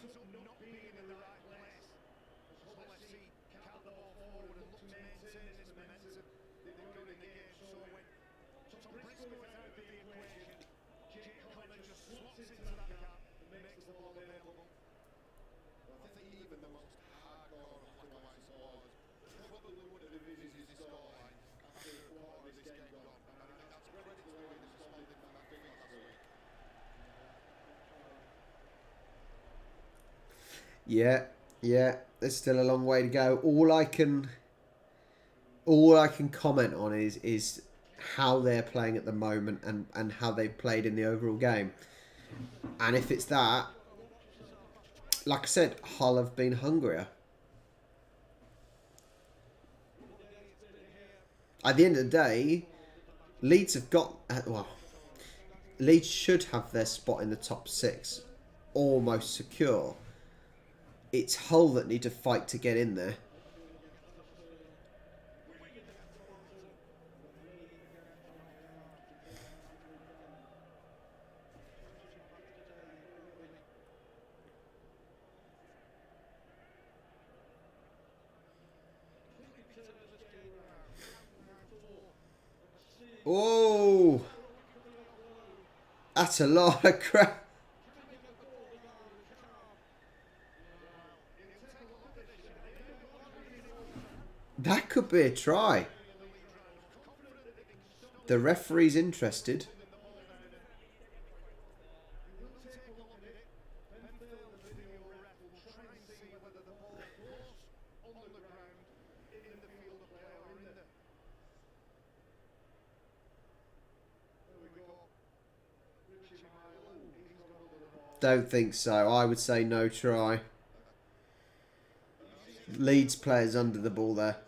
Yeah, yeah. There's still a long way to go. All I can comment on is how they're playing at the moment and how they've played in the overall game. And if it's that, like I said, Hull have been hungrier. At the end of the day, Leeds have got well. Leeds should have their spot in the top 6 almost secure. It's Hull that need to fight to get in there. Oh, that's a lot of crap. That could be a try. The referee's interested. Don't think so. I would say no try. Leeds players under the ball there.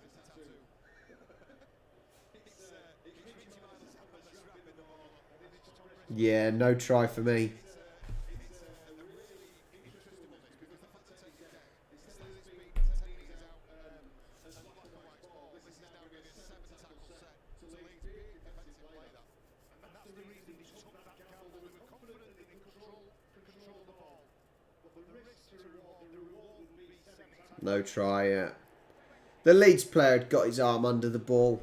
Yeah, no try for me. No try yet. The Leeds player had got his arm under the ball.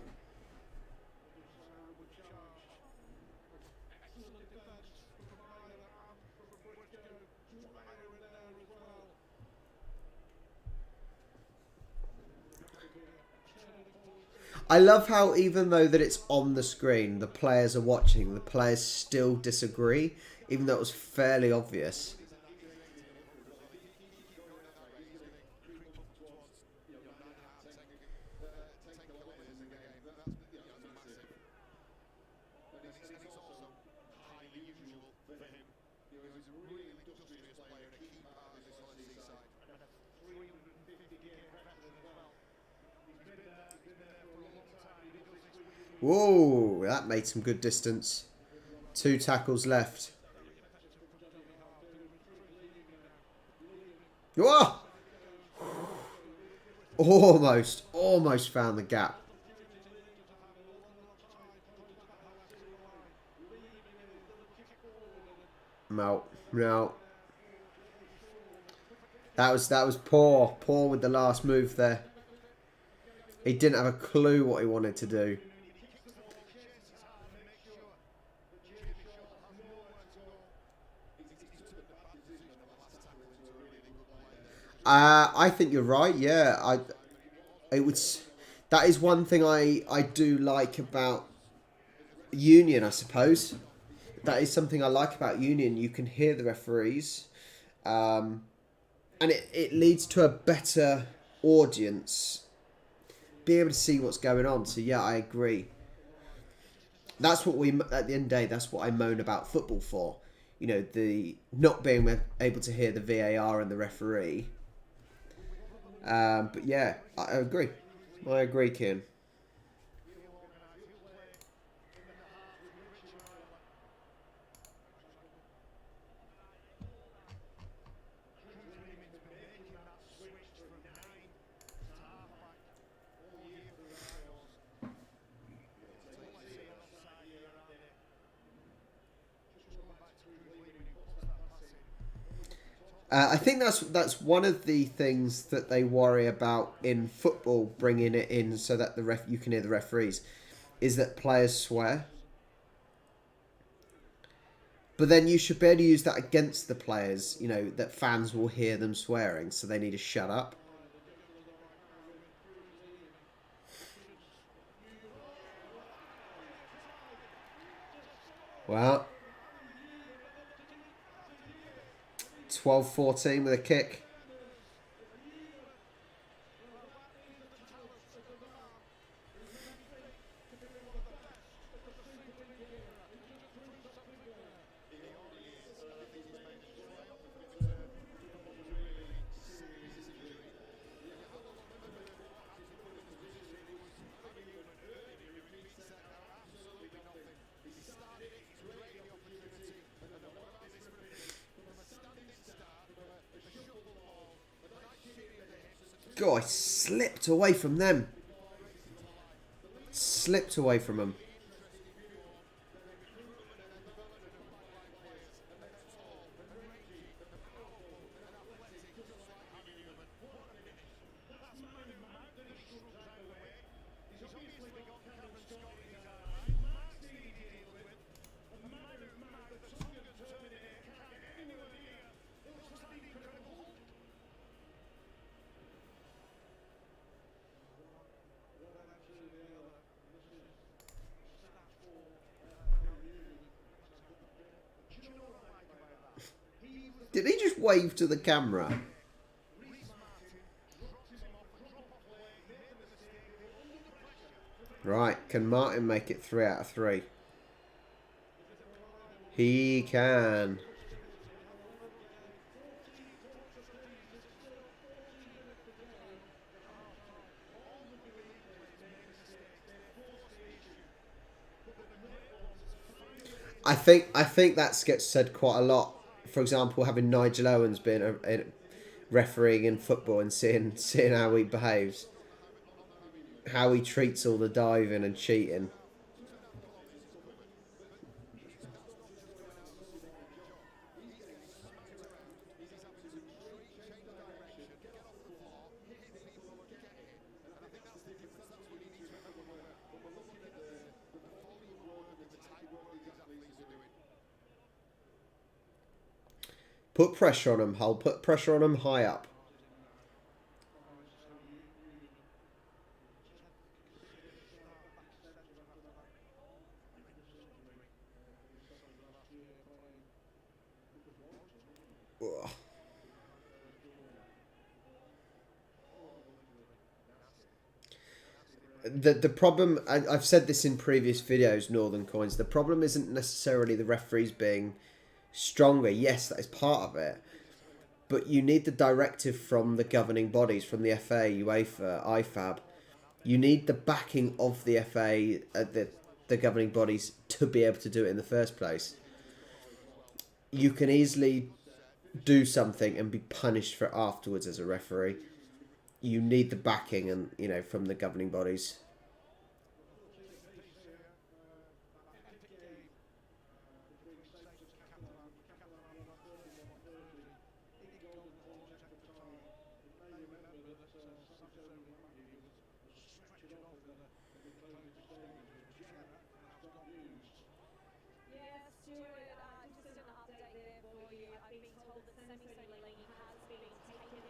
I love how even though that it's on the screen, the players are watching, the players still disagree, even though it was fairly obvious. Whoa, that made some good distance. 2 tackles left. Whoa! Almost found the gap. No. That was poor. Poor with the last move there. He didn't have a clue what he wanted to do. I think you're right. Yeah, that is one thing I do like about Union, I suppose. That is something I like about Union. You can hear the referees, and it leads to a better audience. Be able to see what's going on. So yeah, I agree. That's what at the end of the day, that's what I moan about football for. You know, the not being able to hear the VAR and the referee. But yeah, I agree. I agree, Kian. I think that's one of the things that they worry about in football, bringing it in so that you can hear the referees, is that players swear. But then you should be able to use that against the players, you know, that fans will hear them swearing, so they need to shut up. Well, 12-14 with a kick. God, I slipped away from them. Slipped away from them. Did he just wave to the camera? Right, can Martin make it 3 out of 3? He can. I think that gets said quite a lot. For example, having Nigel Owens being a refereeing in football and seeing how he behaves, how he treats all the diving and cheating. Put pressure on him, Hull. Put pressure on him high up. Ugh. The problem, I've said this in previous videos, Northern Coins, the problem isn't necessarily the referees being stronger. Yes, that is part of it. But you need the directive from the governing bodies, from the FA, UEFA, IFAB. You need the backing of the FA, the governing bodies, to be able to do it in the first place. You can easily do something and be punished for it afterwards as a referee. You need the backing and from the governing bodies.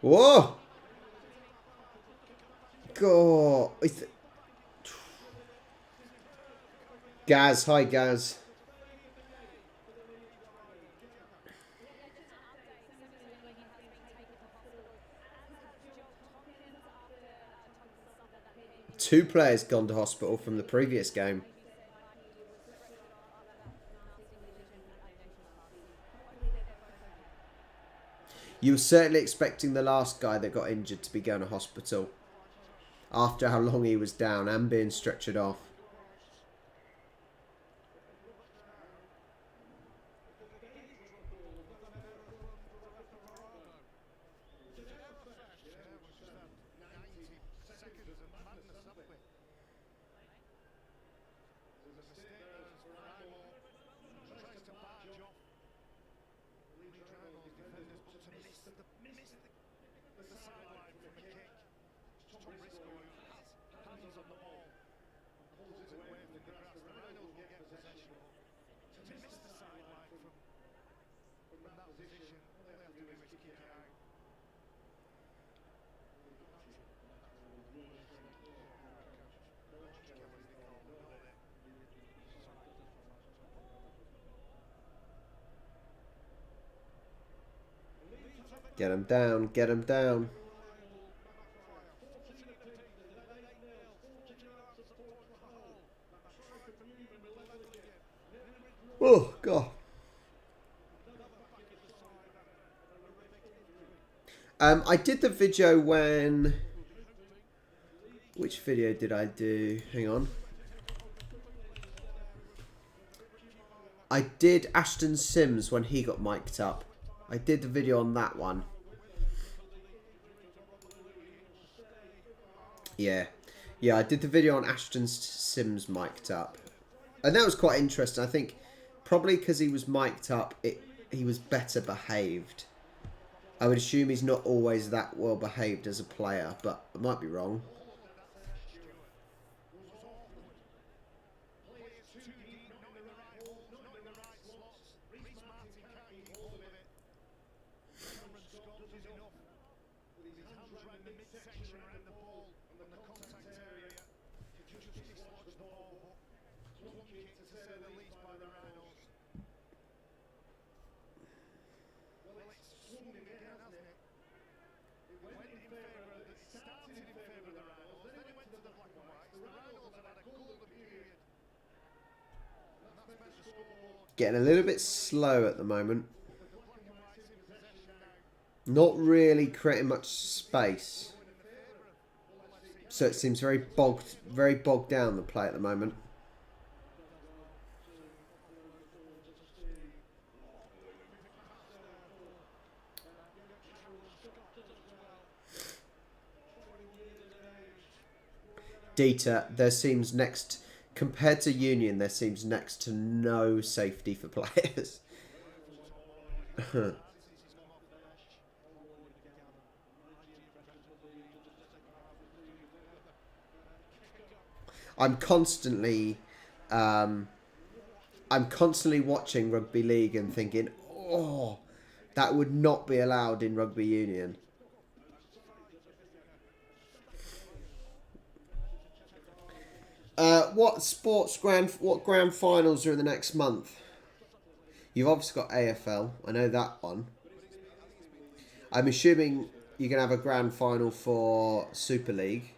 Whoa! God. Gaz, hi Gaz. Two players gone to hospital from the previous game. You were certainly expecting the last guy that got injured to be going to hospital after how long he was down and being stretchered off. Get him down, get him down. Oh, God. I did the video when... Which video did I do? Hang on. I did Ashton Sims when he got mic'd up. I did the video on that one. Yeah. Yeah, I did the video on Ashton Sims mic'd up. And that was quite interesting. I think probably because he was mic'd up, he was better behaved. I would assume he's not always that well behaved as a player, but I might be wrong. Getting a little bit slow at the moment. Not really creating much space. So it seems very bogged down, the play at the moment. Dita, there seems next, compared to Union, there seems next to no safety for players. I'm constantly watching rugby league and thinking, oh, that would not be allowed in rugby union. What grand finals are in the next month? You've obviously got AFL. I know that one. I'm assuming you're going to have a grand final for Super League.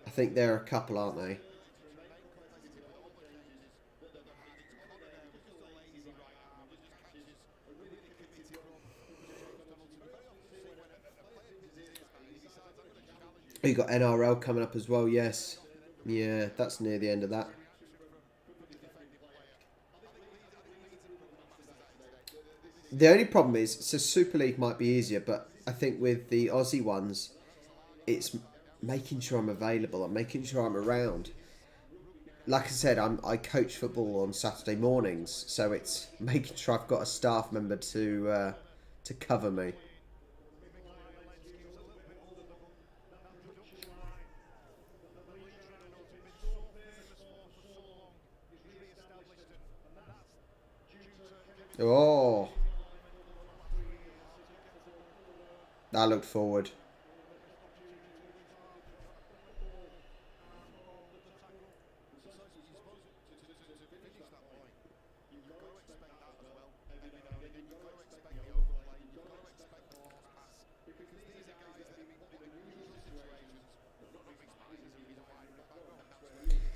I think there are a couple, aren't they? You got NRL coming up as well, yes. Yeah, that's near the end of that. The only problem is, so Super League might be easier, but I think with the Aussie ones, it's making sure I'm available. I'm making sure I'm around. Like I said, I coach football on Saturday mornings, so it's making sure I've got a staff member to cover me. Oh, I looked forward.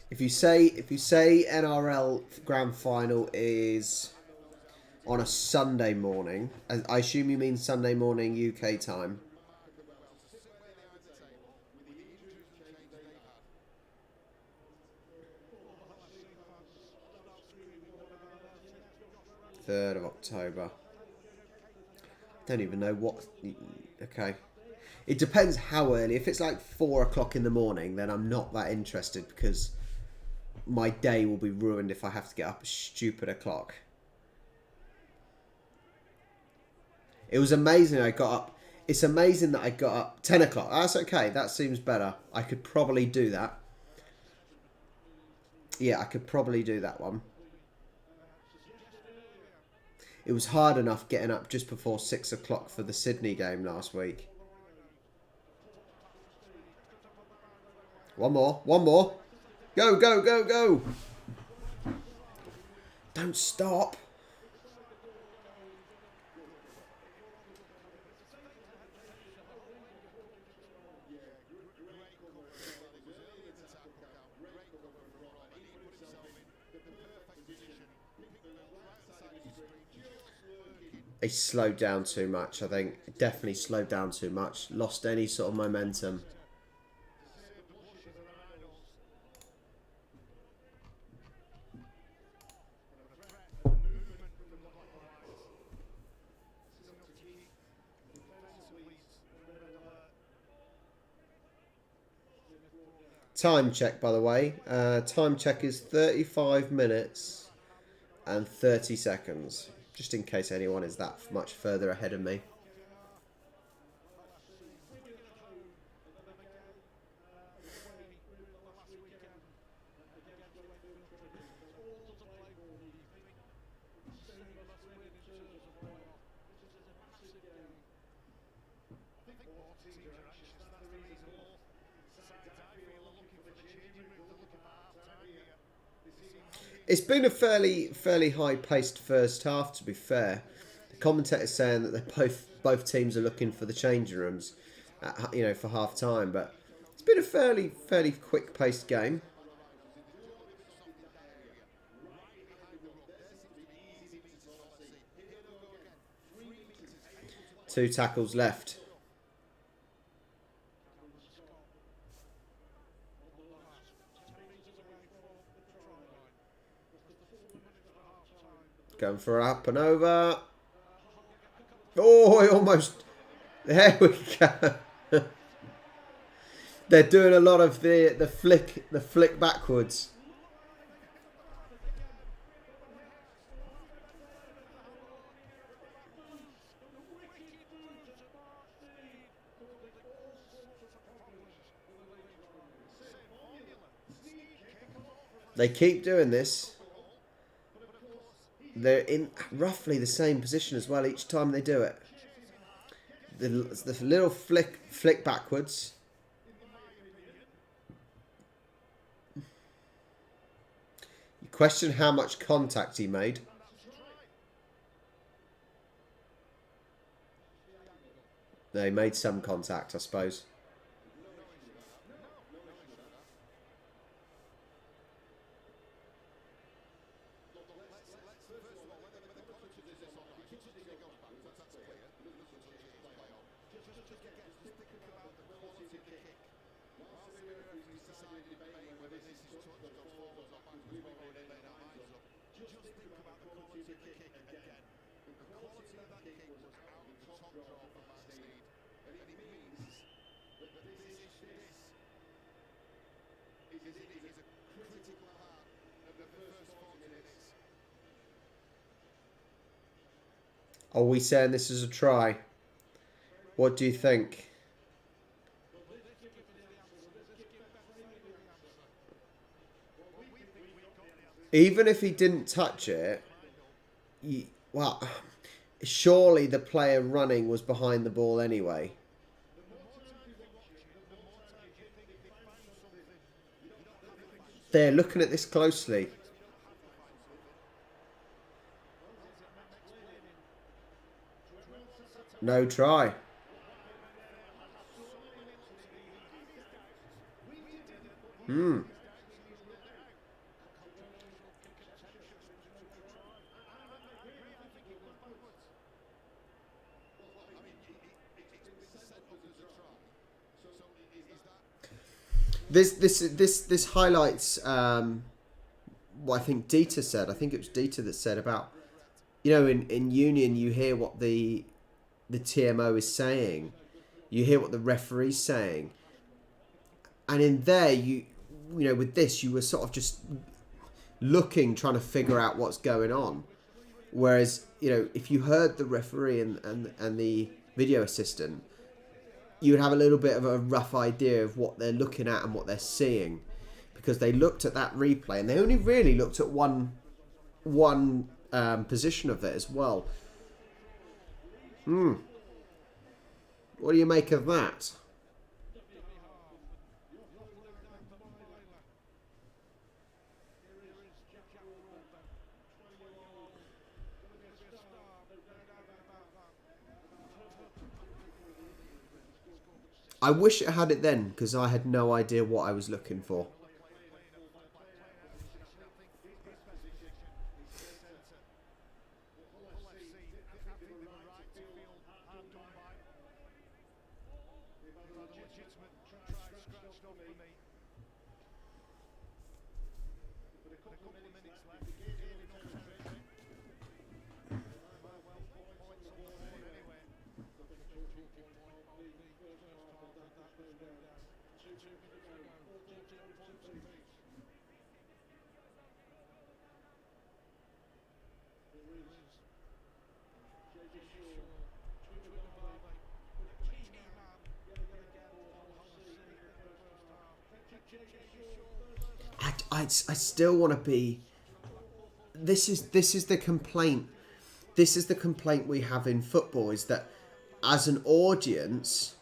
If you say NRL grand final is on a Sunday morning, I assume you mean Sunday morning UK time. Third of October. Don't even know what. Okay. It depends how early. If it's like 4 o'clock in the morning, then I'm not that interested because my day will be ruined if I have to get up a stupid o'clock. It was amazing I got up. It's amazing that I got up 10 o'clock. That's okay. That seems better. I could probably do that. Yeah, I could probably do that one. It was hard enough getting up just before 6 o'clock for the Sydney game last week. One more. One more. Go, go, go, go. Don't stop. He slowed down too much, I think. Definitely slowed down too much. Lost any sort of momentum. time check, by the way. Time check is 35 minutes and 30 seconds. Just in case anyone is that much further ahead of me. It's been a fairly high-paced first half, to be fair. The commentator's saying that they both teams are looking for the changing rooms, for half time. But it's been a fairly quick-paced game. Two tackles left. Going for up and over. Oh, almost. There we go. They're doing a lot of the flick backwards. They keep doing this. They're in roughly the same position as well each time they do it. The little flick backwards. You question how much contact he made. No, he made some contact, I suppose. Are we saying this is a try? What do you think? Even if he didn't touch it, well, surely the player running was behind the ball anyway. They're looking at this closely. No try. This highlights what I think Dieter said. I think it was Dieter that said about, in Union you hear what the TMO is saying, you hear what the referee's saying, and in there with this you were sort of just looking, trying to figure out what's going on. Whereas if you heard the referee and the video assistant, you would have a little bit of a rough idea of what they're looking at and what they're seeing, because they looked at that replay and they only really looked at one position of it as well. What do you make of that? I wish it had it then, because I had no idea what I was looking for. I still want to be. This is the complaint. This is the complaint we have in football, is that as an audience,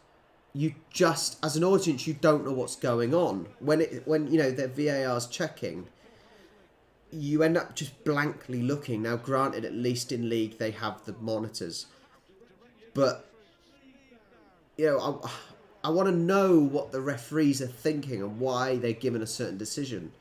you don't know what's going on when you know the VAR's checking. You end up just blankly looking. Now, granted, at least in league they have the monitors, but you know, I want to know what the referees are thinking and why they're given a certain decision.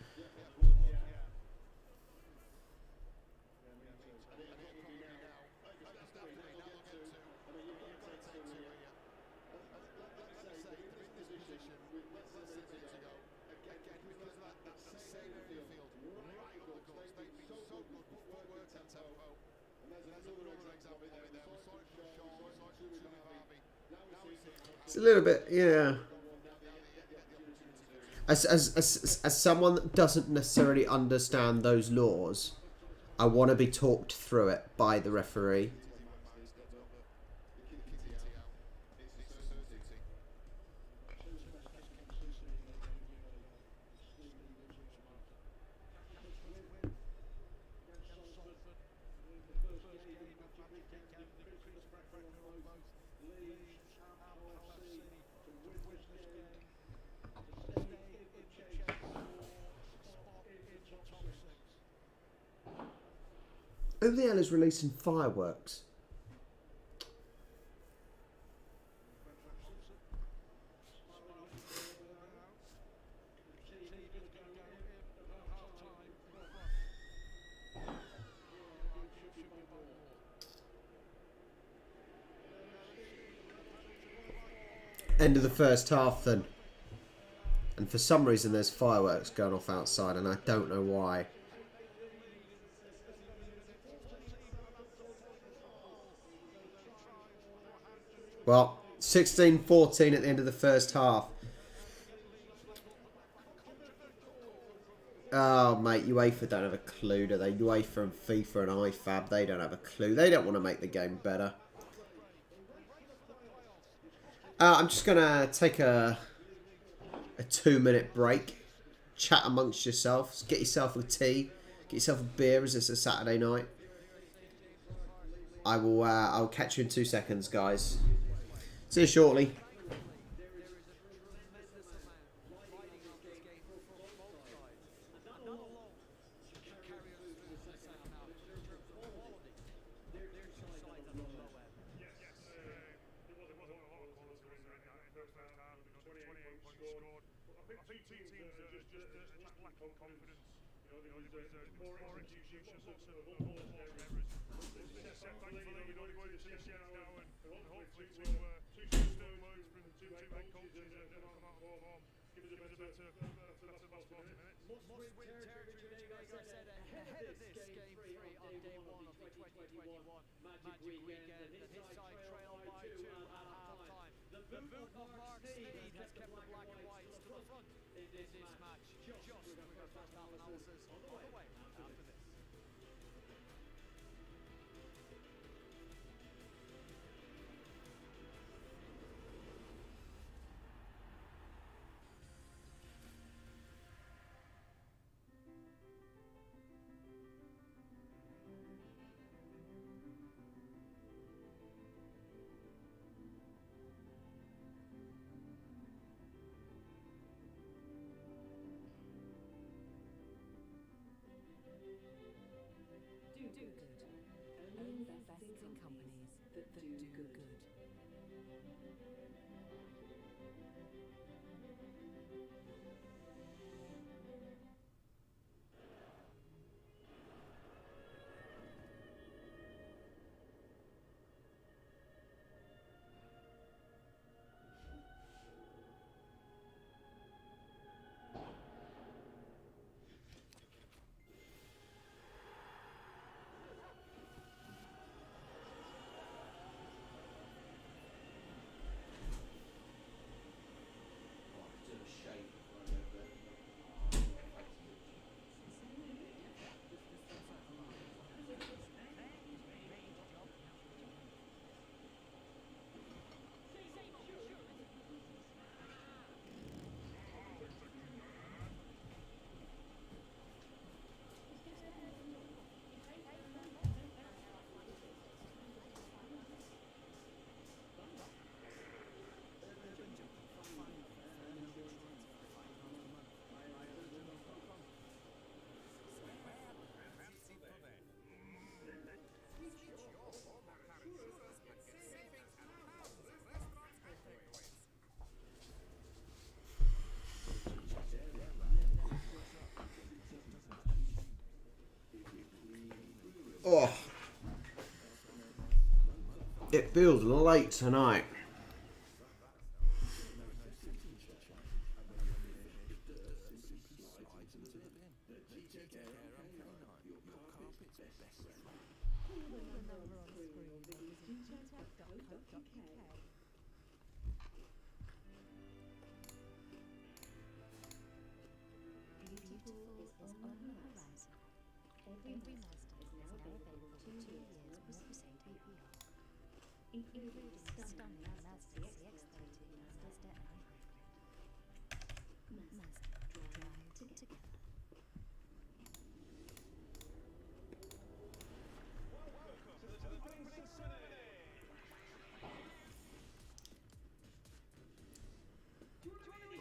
It's a little bit, yeah. As someone that doesn't necessarily understand those laws, I want to be talked through it by the referee. Who the hell is releasing fireworks? End of the first half then. And for some reason there's fireworks going off outside and I don't know why. Well, 16-14 at the end of the first half. Oh, mate, UEFA don't have a clue, do they? UEFA and FIFA and IFAB, they don't have a clue. They don't want to make the game better. I'm just going to take a 2-minute break. Chat amongst yourselves. Get yourself a tea. Get yourself a beer as it's a Saturday night. I'll catch you in 2 seconds, guys. See you shortly. It feels late tonight.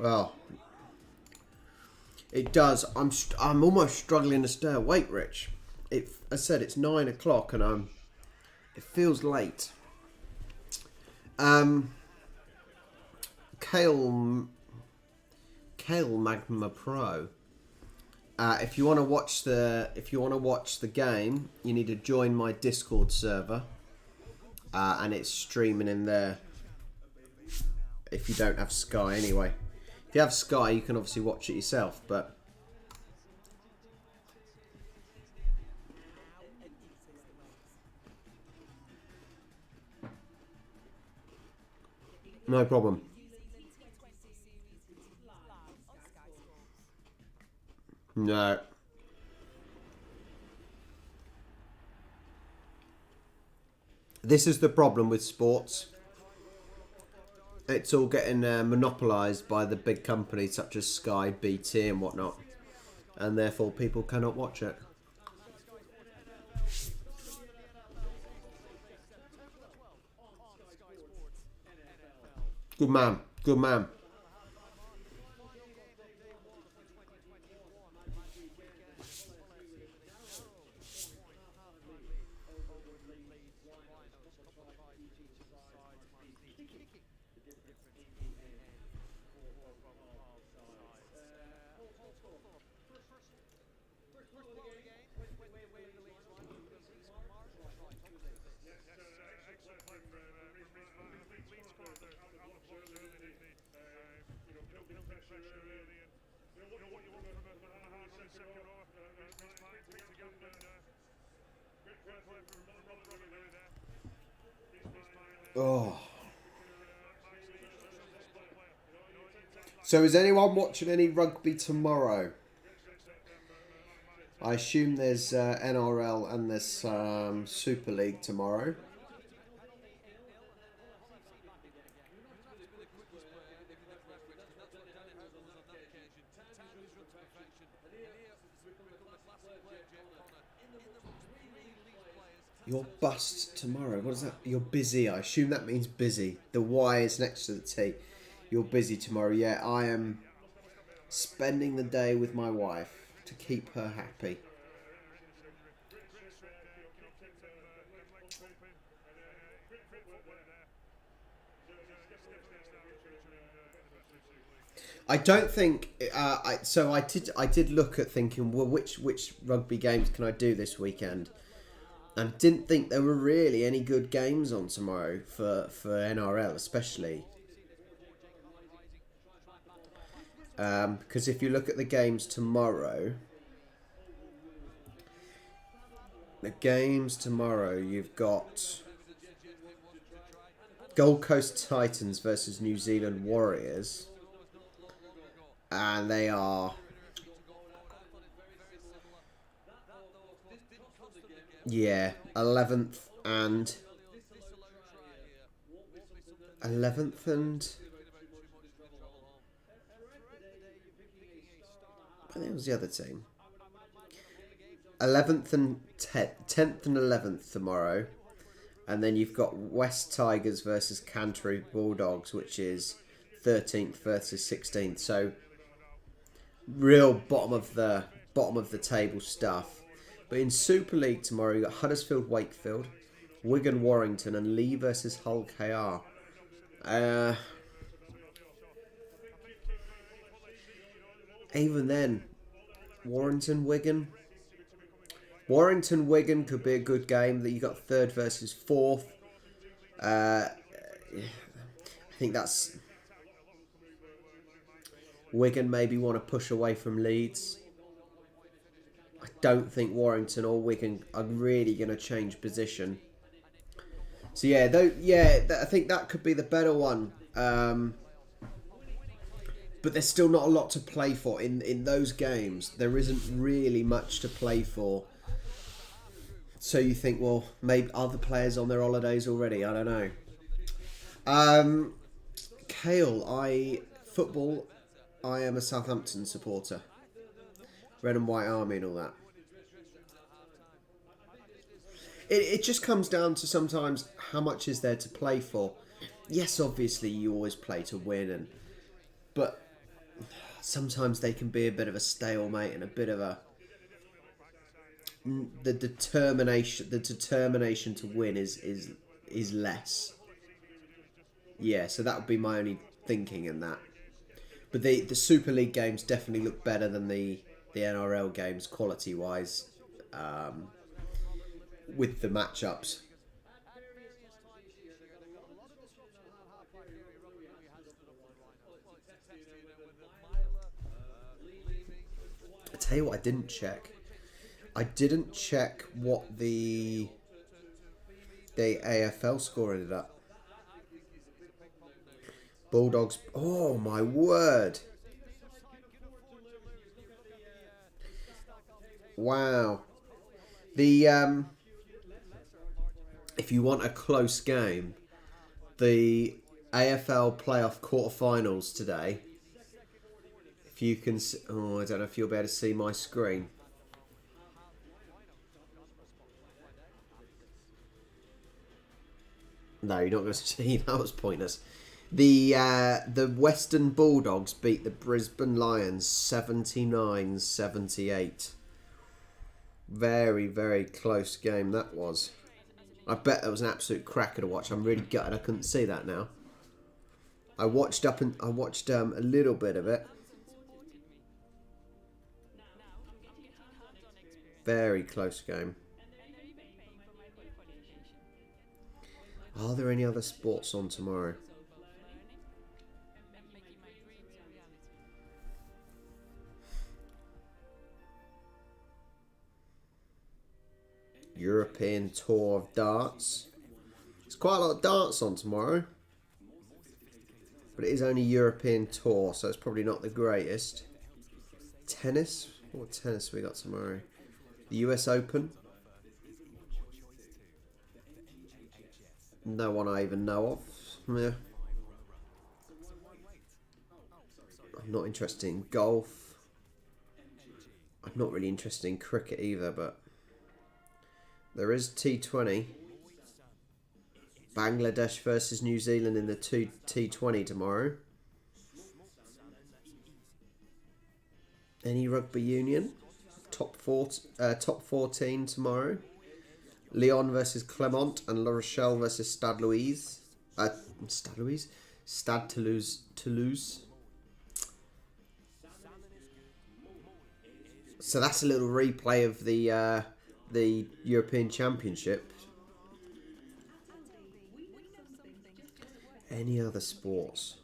Well, it does. I'm almost struggling to stay awake, Rich. I said it's 9 o'clock and it feels late. Kale Magma Pro. If you want to watch the game, you need to join my Discord server, and it's streaming in there. If you don't have Sky, anyway. If you have Sky, you can obviously watch it yourself, but no problem. No. This is the problem with sports. It's all getting monopolised by the big companies such as Sky, BT and whatnot. And therefore people cannot watch it. Good man. Good man. Oh. So is anyone watching any rugby tomorrow? I assume there's NRL and there's Super League tomorrow. You're bust tomorrow. What is that? You're busy. I assume that means busy. The Y is next to the T. You're busy tomorrow. Yeah, I am spending the day with my wife to keep her happy. I don't think. I did look at thinking, well, which rugby games can I do this weekend? And didn't think there were really any good games on tomorrow for NRL, especially. Because if you look at the games tomorrow, you've got Gold Coast Titans versus New Zealand Warriors. And they are... Yeah, 11th and... I think it was the other team. 11th and 10th and 11th tomorrow. And then you've got West Tigers versus Canterbury Bulldogs, which is 13th versus 16th. So real bottom of the table stuff. But in Super League tomorrow, you've got Huddersfield Wakefield, Wigan Warrington, and Lee versus Hull KR. Even then, Warrington Wigan could be a good game. That you got third versus fourth. I think that's Wigan maybe want to push away from Leeds. I don't think Warrington or Wigan are really going to change position. So yeah, I think that could be the better one. But there's still not a lot to play for in those games. There isn't really much to play for. So you think, well, maybe other players on their holidays already? I don't know. Kale, I am a Southampton supporter. Red and White Army and all that. It just comes down to sometimes how much is there to play for. Yes, obviously you always play to win, but sometimes they can be a bit of a stalemate and a bit of a the determination to win is less. Yeah, so that would be my only thinking in that. But the Super League games definitely look better than the NRL games quality wise, with the matchups. I tell you what, I didn't check. I didn't check what the AFL score ended up. Bulldogs. Oh my word! Wow. The if you want a close game, the AFL playoff quarterfinals today. If you can, I don't know if you'll be able to see my screen. No, you're not going to see. That was pointless. The Western Bulldogs beat the Brisbane Lions 79-78. Very, very close game that was. I bet that was an absolute cracker to watch. I'm really gutted I couldn't see that now. I watched a little bit of it. Very close game. Are there any other sports on tomorrow? European Tour of Darts. There's quite a lot of darts on tomorrow. But it is only European Tour, so it's probably not the greatest. Tennis? What tennis we got tomorrow? The US Open? No one I even know of. Yeah. I'm not interested in golf. I'm not really interested in cricket either, but there is T20. Bangladesh versus New Zealand in the T20 tomorrow. Any rugby union? Top 14 tomorrow. Lyon versus Clermont and La Rochelle versus Stade Louise. Stade Toulouse. So that's a little replay of the European Championship. Any other sports?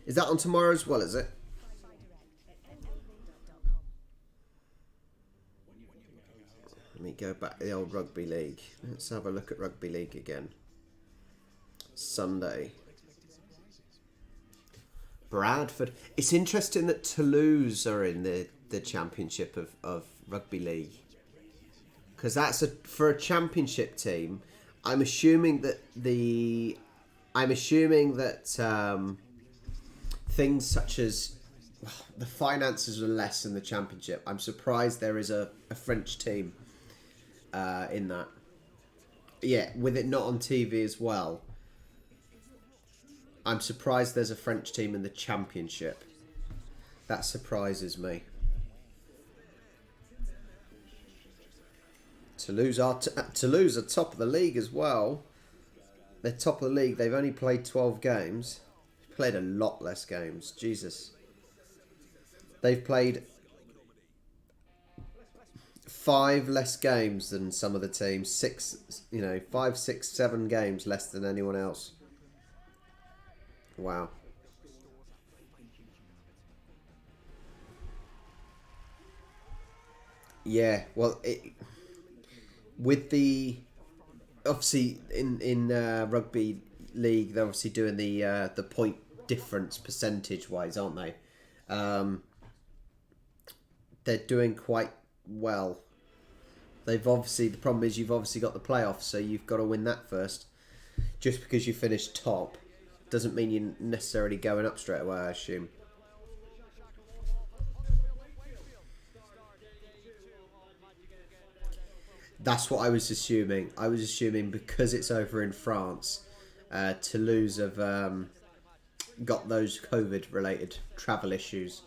Is that on tomorrow as well, is it? Let me go back to the old Rugby League. Let's have a look at Rugby League again. Sunday. Bradford. It's interesting that Toulouse are in the championship of Rugby League. Because for a championship team, I'm assuming that things such as the finances are less in the championship. I'm surprised there is a French team in that. Yeah, with it not on TV as well. I'm surprised there's a French team in the championship. That surprises me. Toulouse are top of the league as well. They're top of the league. They've only played 12 games. Played a lot less games. Jesus. They've played 5 less games than some of the teams. 6, 5, 6, 7 games less than anyone else. Wow. Yeah, well, with the obviously in rugby league, they're obviously doing the point difference percentage wise, aren't they? They're doing quite well. They've obviously, the problem is you've obviously got the playoffs, so you've got to win that first. Just because you finish top doesn't mean you're necessarily going up straight away, I assume. That's what I was assuming. I was assuming because it's over in France, Toulouse have got those COVID-related travel issues.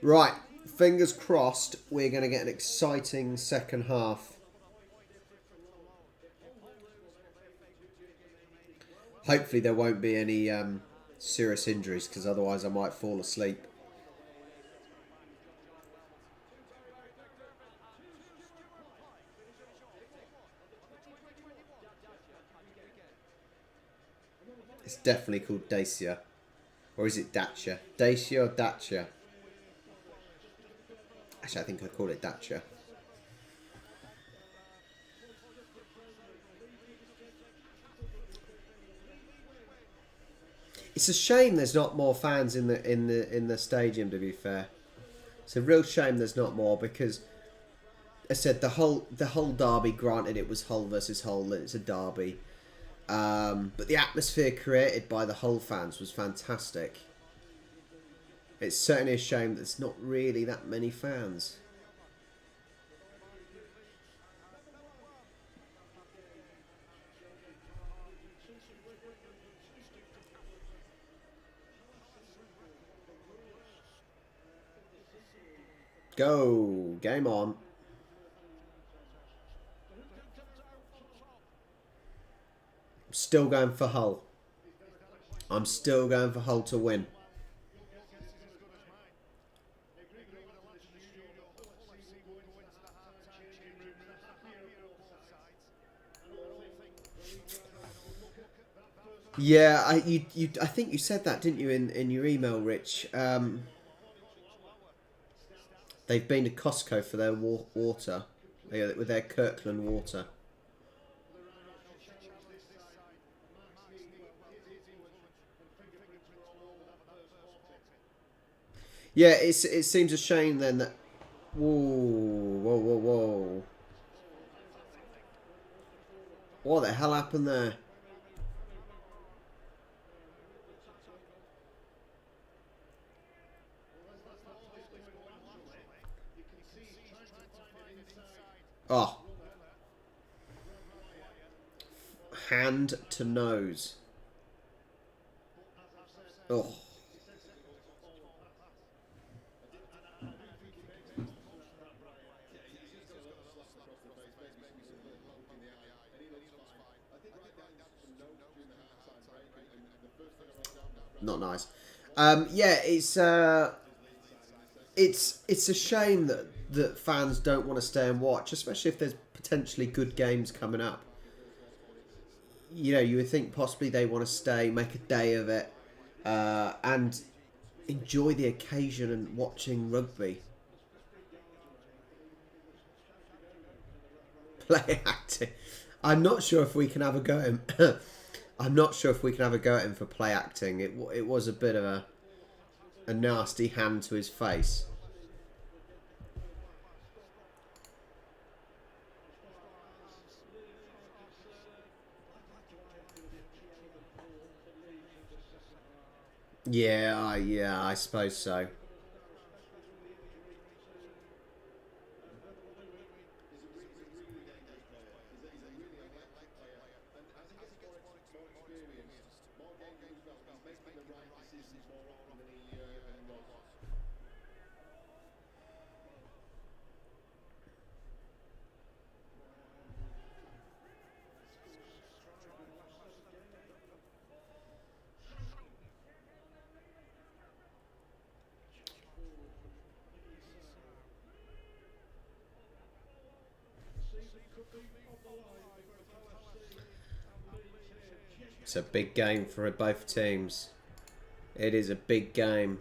Right, fingers crossed we're going to get an exciting second half. Hopefully there won't be any serious injuries, because otherwise I might fall asleep. It's definitely called Dacia. Or is it Dacia? Dacia or Dacia? Actually, I think I call it Dacia. It's a shame there's not more fans in the stadium. To be fair, it's a real shame there's not more, because I said the whole derby. Granted, it was Hull versus Hull, and it's a derby, but the atmosphere created by the Hull fans was fantastic. It's certainly a shame there's not really that many fans. Go! Game on. I'm still going for Hull. I'm still going for Hull to win. Yeah, I think you said that, didn't you, in your email, Rich? They've been to Costco for their water, with their Kirkland water. Yeah, it seems a shame then that. Whoa! What the hell happened there? Oh. Hand to nose. Oh. Not nice. Yeah, it's a shame that fans don't want to stay and watch, especially if there's potentially good games coming up. You know, you would think possibly they want to stay, make a day of it, and enjoy the occasion and watching rugby. Play acting. I'm not sure if we can have a go at him. I'm not sure if we can have a go at him for play acting. It was a bit of a nasty hand to his face. Yeah, I suppose so. It's a big game for both teams. It is a big game.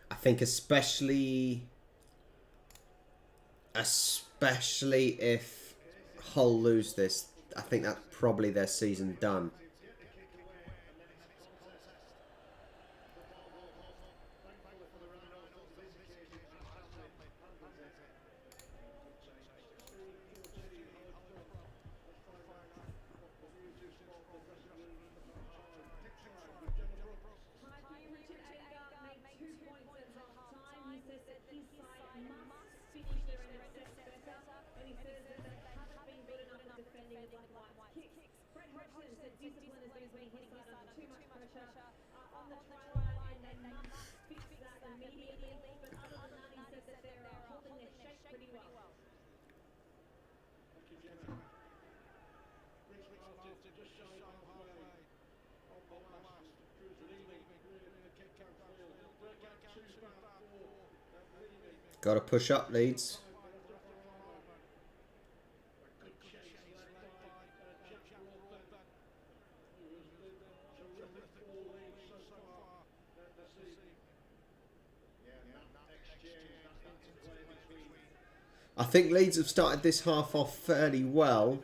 I think especially if Hull lose this, I think that's probably their season done. Got to push up, Leeds. I think Leeds have started this half off fairly well.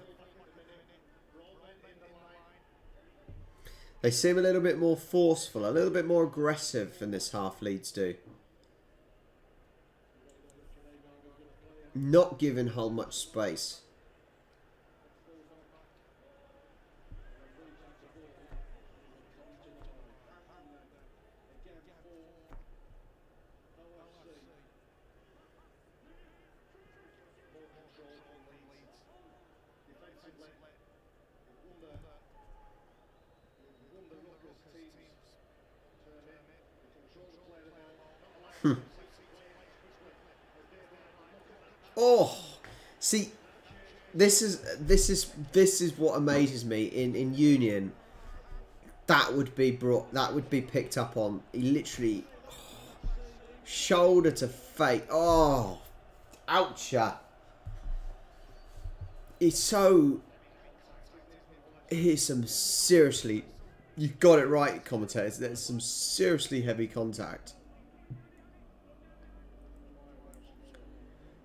They seem a little bit more forceful, a little bit more aggressive in this half, Leeds do. Not giving Hull much space. Oh, see, this is what amazes me in Union. That would be picked up on. He literally shoulder to face. Oh, oucha! It's so. Here's some seriously. You got it right, commentators. There's some seriously heavy contact.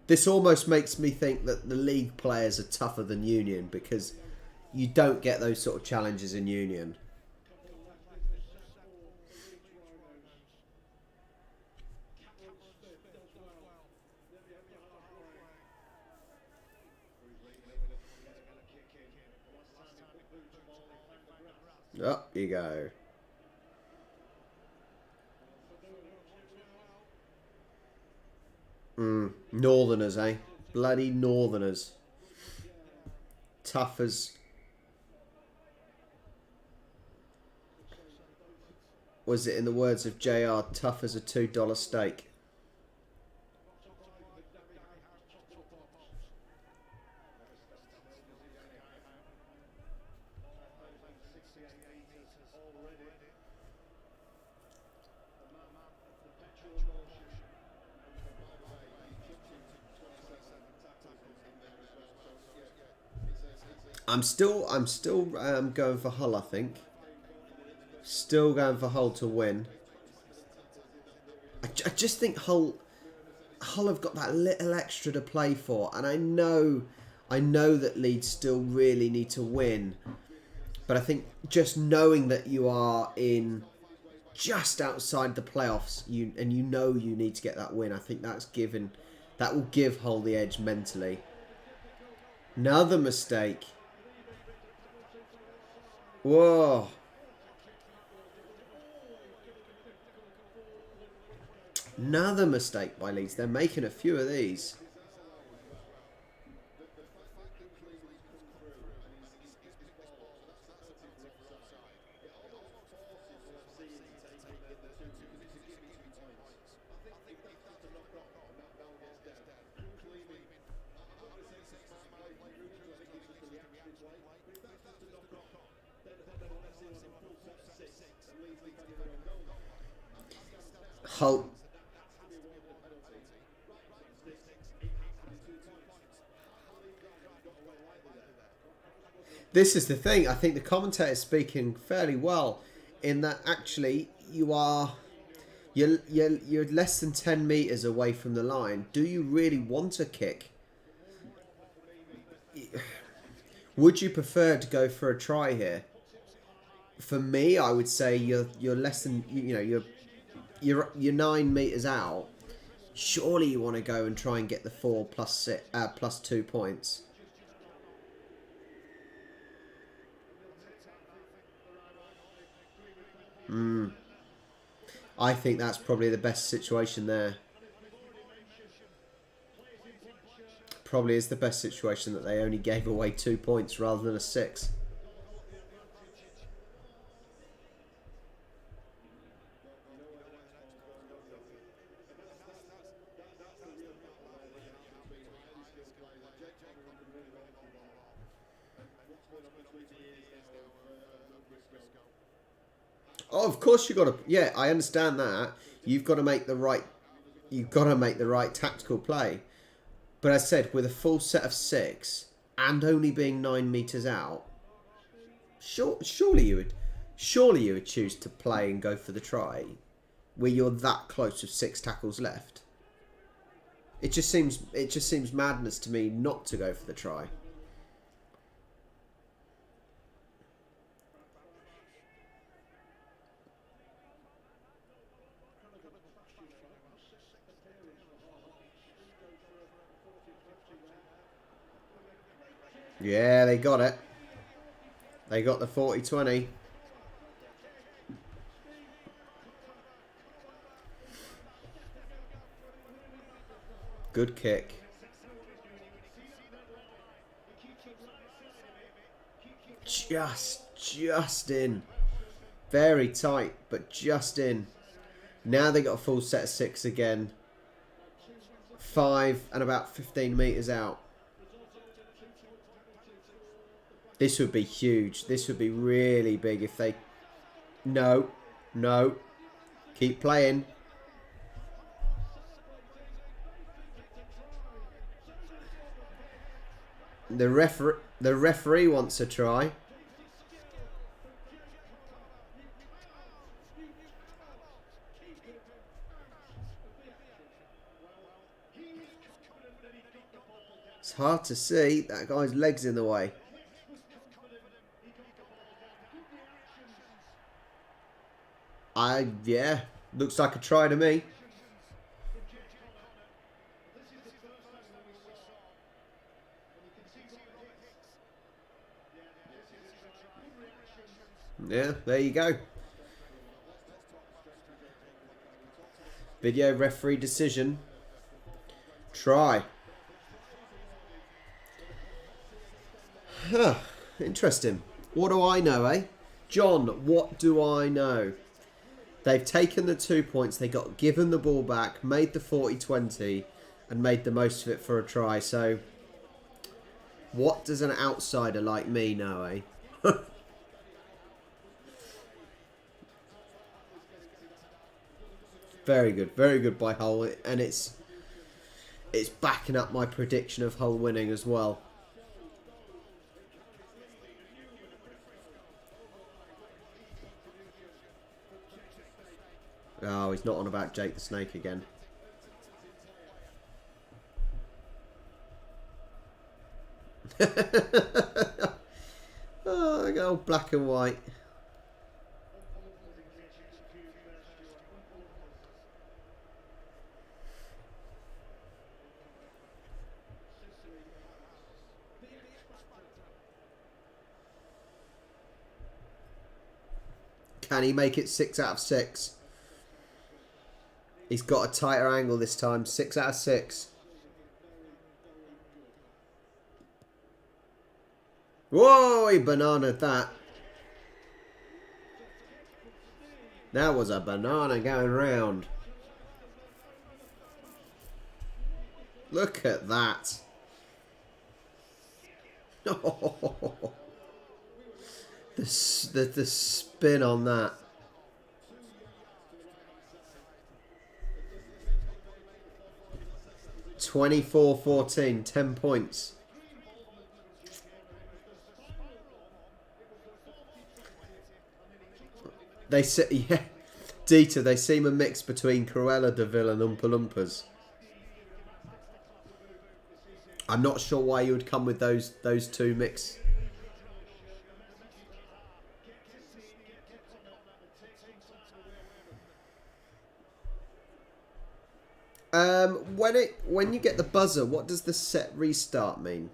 This almost makes me think that the league players are tougher than Union because you don't get those sort of challenges in Union. Up you go. Northerners, eh? Bloody Northerners. Tough as... Was it in the words of JR, tough as a $2 steak? I'm still going for Hull, I think. Still going for Hull to win. I just think Hull have got that little extra to play for, and I know that Leeds still really need to win, but I think just knowing that you are in just outside the playoffs, you need to get that win. I think that will give Hull the edge mentally. Another mistake. Whoa. Another mistake by Leeds. They're making a few of these. Hull. This is the thing. I think the commentator is speaking fairly well, in that actually you're less than 10 meters away from the line. Do you really want a kick? Would you prefer to go for a try here? For me, I would say you're less than you're 9 meters out. Surely you want to go and try and get the 4 plus 2 points. I think that's probably the best situation there. Probably is the best situation that they only gave away 2 points rather than a 6. Oh, of course you got to. Yeah, I understand that. You've got to make the right. You've got to make the right tactical play. But as I said, with a full set of 6 and only being 9 meters out, surely you would choose to play and go for the try, where you're that close with 6 tackles left. It just seems madness to me not to go for the try. Yeah, they got it. They got the 40-20. Good kick. Just in. Very tight, but just in. Now they got a full set of 6 again. 5 and about 15 meters out. This would be huge. This would be really big if they... No. Keep playing. The referee wants a try. It's hard to see. That guy's leg's in the way. Yeah, looks like a try to me. Yeah, there you go. Video referee decision. Try. Huh, interesting. What do I know, eh? John, what do I know? They've taken the 2 points, they got given the ball back, made the 40-20, and made the most of it for a try. So, what does an outsider like me know, eh? Very good by Hull, and it's backing up my prediction of Hull winning as well. Oh, he's not on about Jake the Snake again. Oh, I go black and white. Can he make it 6 out of 6? He's got a tighter angle this time. 6 out of 6. Whoa, he bananaed that. That was a banana going round. Look at that. The spin on that. 24-14, 10 points. They say, yeah, Dieter, they seem a mix between Cruella de Vil and Oompa Loompas. I'm not sure why you would come with those two mix. When you get the buzzer, what does the set restart mean?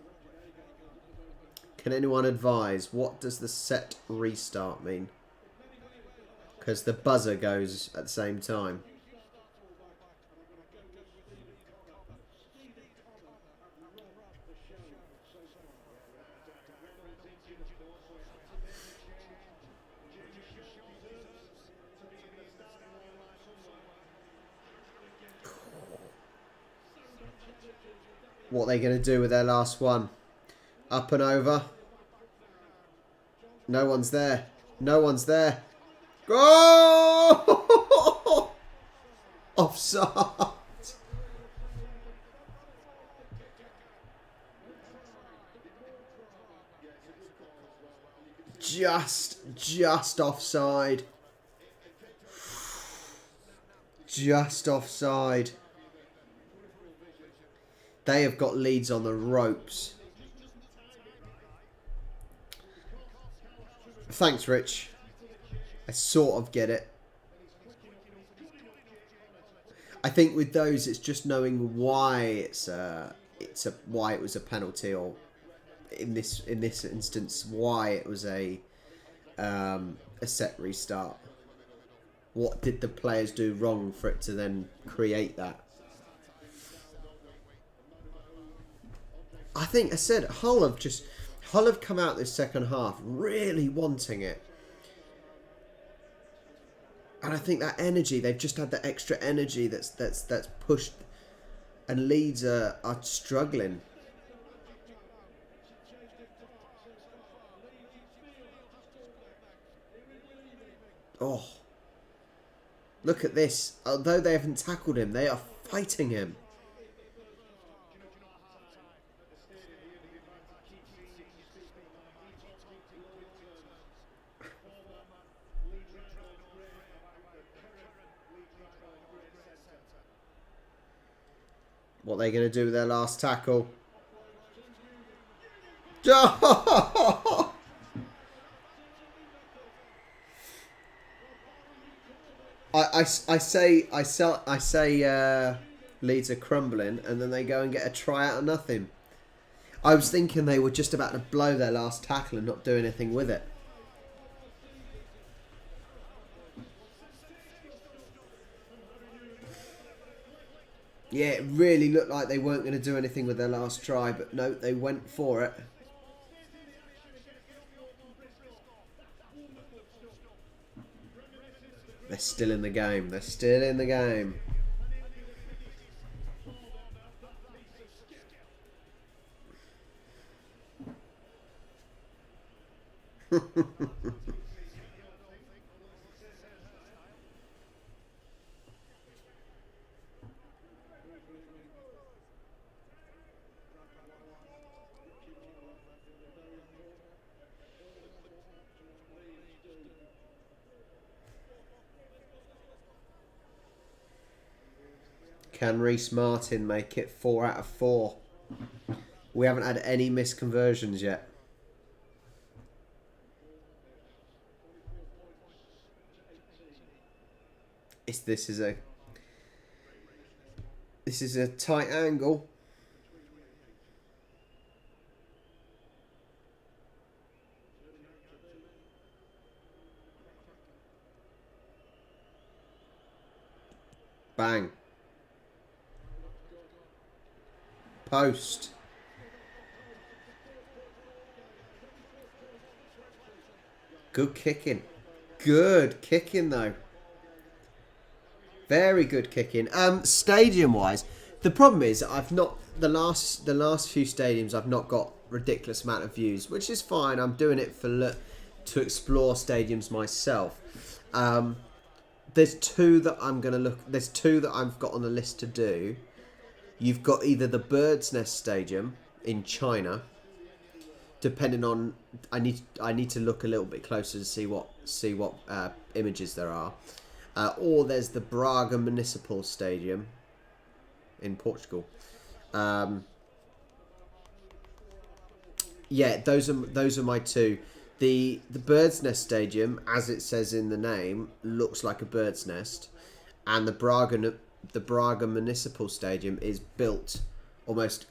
Can anyone advise? What does the set restart mean? Because the buzzer goes at the same time. What are they going to do with their last one? Up and over. No one's there. No one's there. Go! Offside. Just offside. Just offside. They have got Leeds on the ropes. Thanks, Rich. I sort of get it. I think with those, it's just knowing why why it was a penalty, or in this instance, why it was a set restart. What did the players do wrong for it to then create that? I think I said Hull have come out this second half really wanting it. And I think that energy, they've just had that extra energy that's pushed, and Leeds are struggling. Oh. Look at this. Although they haven't tackled him, they are fighting him. What are they going to do with their last tackle? I say Leeds are crumbling, and then they go and get a try out of nothing. I was thinking they were just about to blow their last tackle and not do anything with it. Yeah, it really looked like they weren't going to do anything with their last try, but no, they went for it. They're still in the game. They're still in the game. Can Reece Martin make it 4 out of 4? We haven't had any missed conversions yet. This is a tight angle. Bang. Post. Good kicking. Good kicking though. Very good kicking. Stadium wise, the problem is I've not the last few stadiums I've not got ridiculous amount of views, which is fine. I'm doing it to explore stadiums myself. There's two that I'm gonna look. There's two that I've got on the list to do. You've got either the Bird's Nest Stadium in China, depending on I need to look a little bit closer to see what images there are, or there's the Braga Municipal Stadium in Portugal. Yeah, those are my two. The Bird's Nest Stadium, as it says in the name, looks like a bird's nest, and the Braga Municipal Stadium is built almost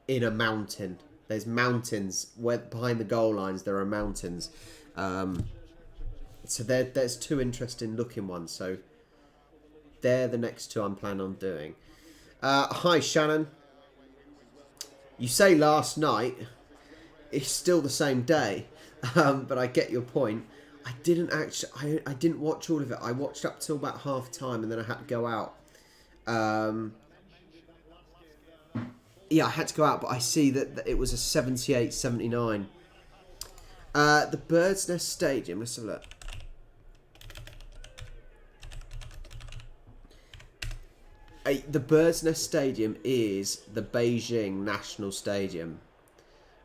in a mountain. There's mountains where behind the goal lines there are mountains. So there's two interesting looking ones. So they're the next two I'm planning on doing. Hi Shannon. You say last night. It's still the same day, but I get your point. I didn't watch all of it. I watched up till about half time, and then I had to go out. Yeah, I had to go out, but I see that it was a 78-79. The Bird's Nest Stadium. Let's have a look. The Bird's Nest Stadium is the Beijing National Stadium.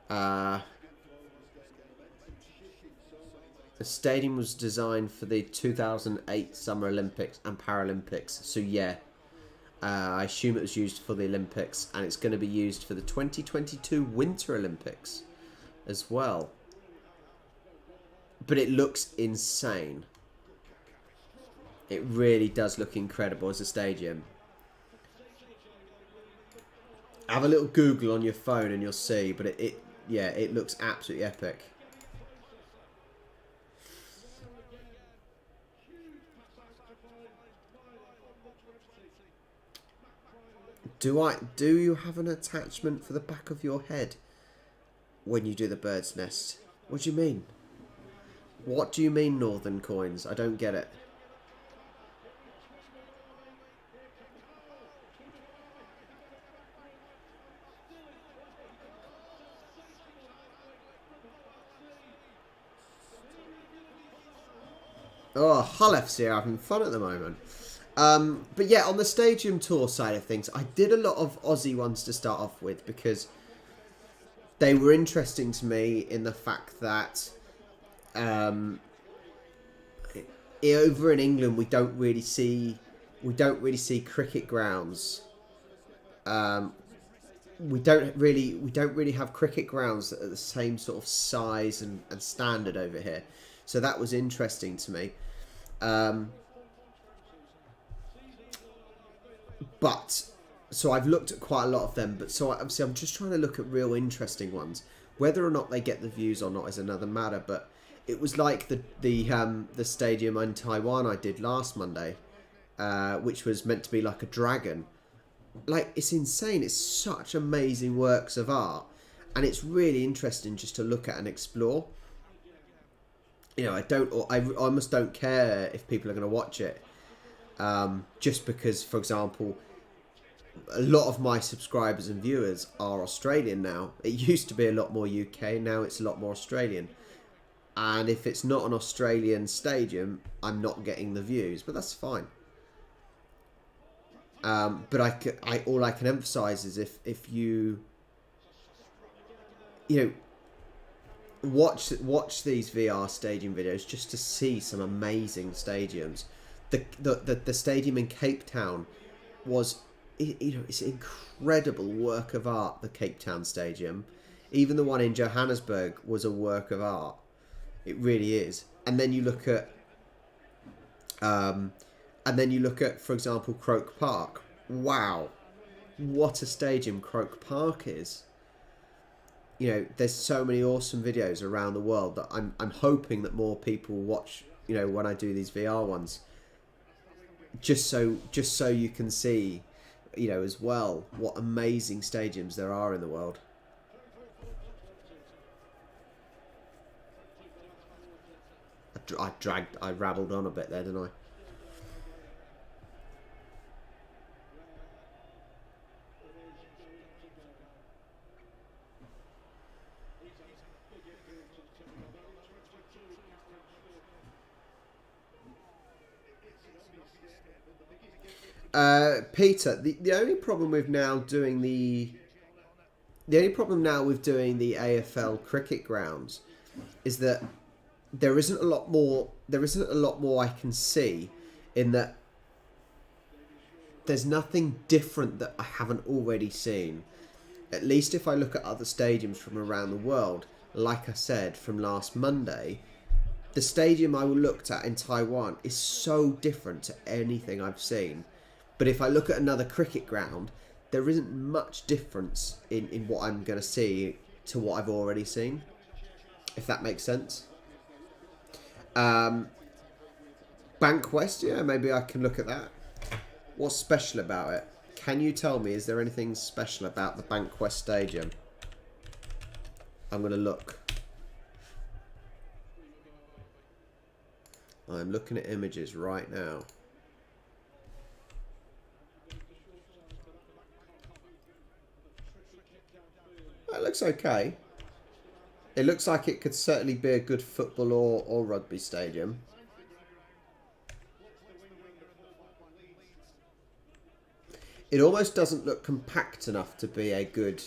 The stadium was designed for the 2008 Summer Olympics and Paralympics. So yeah, I assume it was used for the Olympics, and it's going to be used for the 2022 Winter Olympics as well. But it looks insane. It really does look incredible as a stadium. Have a little Google on your phone and you'll see, but it looks absolutely epic. Do you have an attachment for the back of your head when you do the Bird's Nest? What do you mean? What do you mean, Northern Coins? I don't get it. Oh, Hull FC are having fun at the moment. But yeah, on the stadium tour side of things, I did a lot of Aussie ones to start off with because they were interesting to me in the fact that over in England we don't really see cricket grounds. We don't really have cricket grounds that are the same sort of size and standard over here. So that was interesting to me. But so I've looked at quite a lot of them, but so obviously I'm just trying to look at real interesting ones. Whether or not they get the views or not is another matter. But it was like the stadium in Taiwan I did last Monday, which was meant to be like a dragon. Like, it's insane. It's such amazing works of art, and it's really interesting just to look at and explore. You know, I almost don't care if people are going to watch it, just because, for example, a lot of my subscribers and viewers are Australian now. It used to be a lot more UK, now it's a lot more Australian. And if it's not an Australian stadium, I'm not getting the views, but that's fine. But all I can emphasise is if you know, watch these VR stadium videos just to see some amazing stadiums. The stadium in Cape Town was, you know, it's an incredible work of art. The Cape Town Stadium, even the one in Johannesburg was a work of art. It really is. And then you look at, for example, Croke Park. Wow, what a stadium Croke Park is. You know, there's so many awesome videos around the world that I'm hoping that more people watch, you know, when I do these VR ones. Just so you can see, you know, as well, what amazing stadiums there are in the world. I rabbled on a bit there, didn't I? Peter, the only problem with now doing the only problem now with doing the AFL cricket grounds is that there isn't a lot more. There isn't a lot more I can see, in that there's nothing different that I haven't already seen. At least if I look at other stadiums from around the world, like I said from last Monday, the stadium I looked at in Taiwan is so different to anything I've seen. But if I look at another cricket ground, there isn't much difference in what I'm going to see to what I've already seen, if that makes sense. Bankwest, yeah, maybe I can look at that. What's special about it? Can you tell me, is there anything special about the Bankwest Stadium? I'm going to look. I'm looking at images right now. It looks okay. It looks like it could certainly be a good football or rugby stadium. It almost doesn't look compact enough to be a good...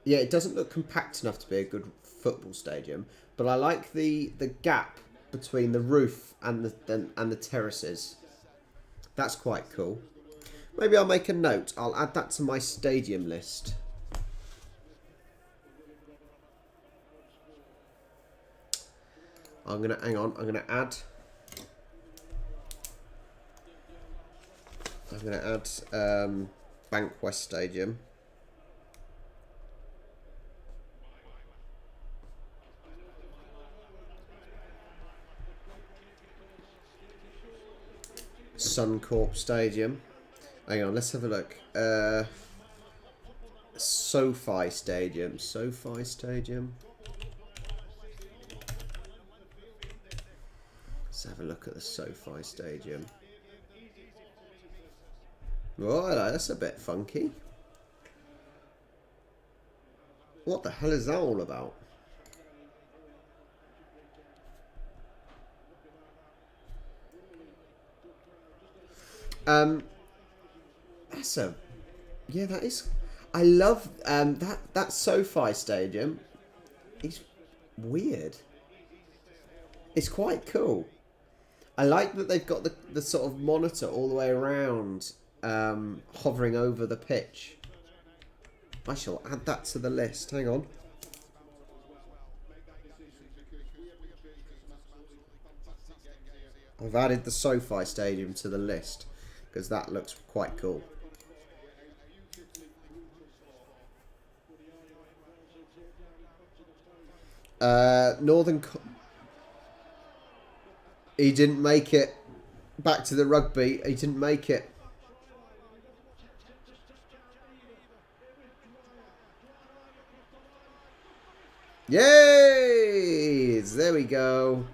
Yeah, it doesn't look compact enough to be a good football stadium. But I like the gap between the roof and the terraces. That's quite cool. Maybe I'll make a note. I'll add that to my stadium list. I'm gonna hang on. I'm gonna add Bankwest Stadium. Suncorp Stadium. Hang on, let's have a look. SoFi Stadium. SoFi Stadium. Let's have a look at the SoFi Stadium. Oh, that's a bit funky. What the hell is that all about? That's a... Yeah, that is... I love that SoFi Stadium. It's weird. It's quite cool. I like that they've got the sort of monitor all the way around, hovering over the pitch. I shall add that to the list. Hang on. I've added the SoFi Stadium to the list because that looks quite cool. He didn't make it back to the rugby. He didn't make it. Yay! There we go.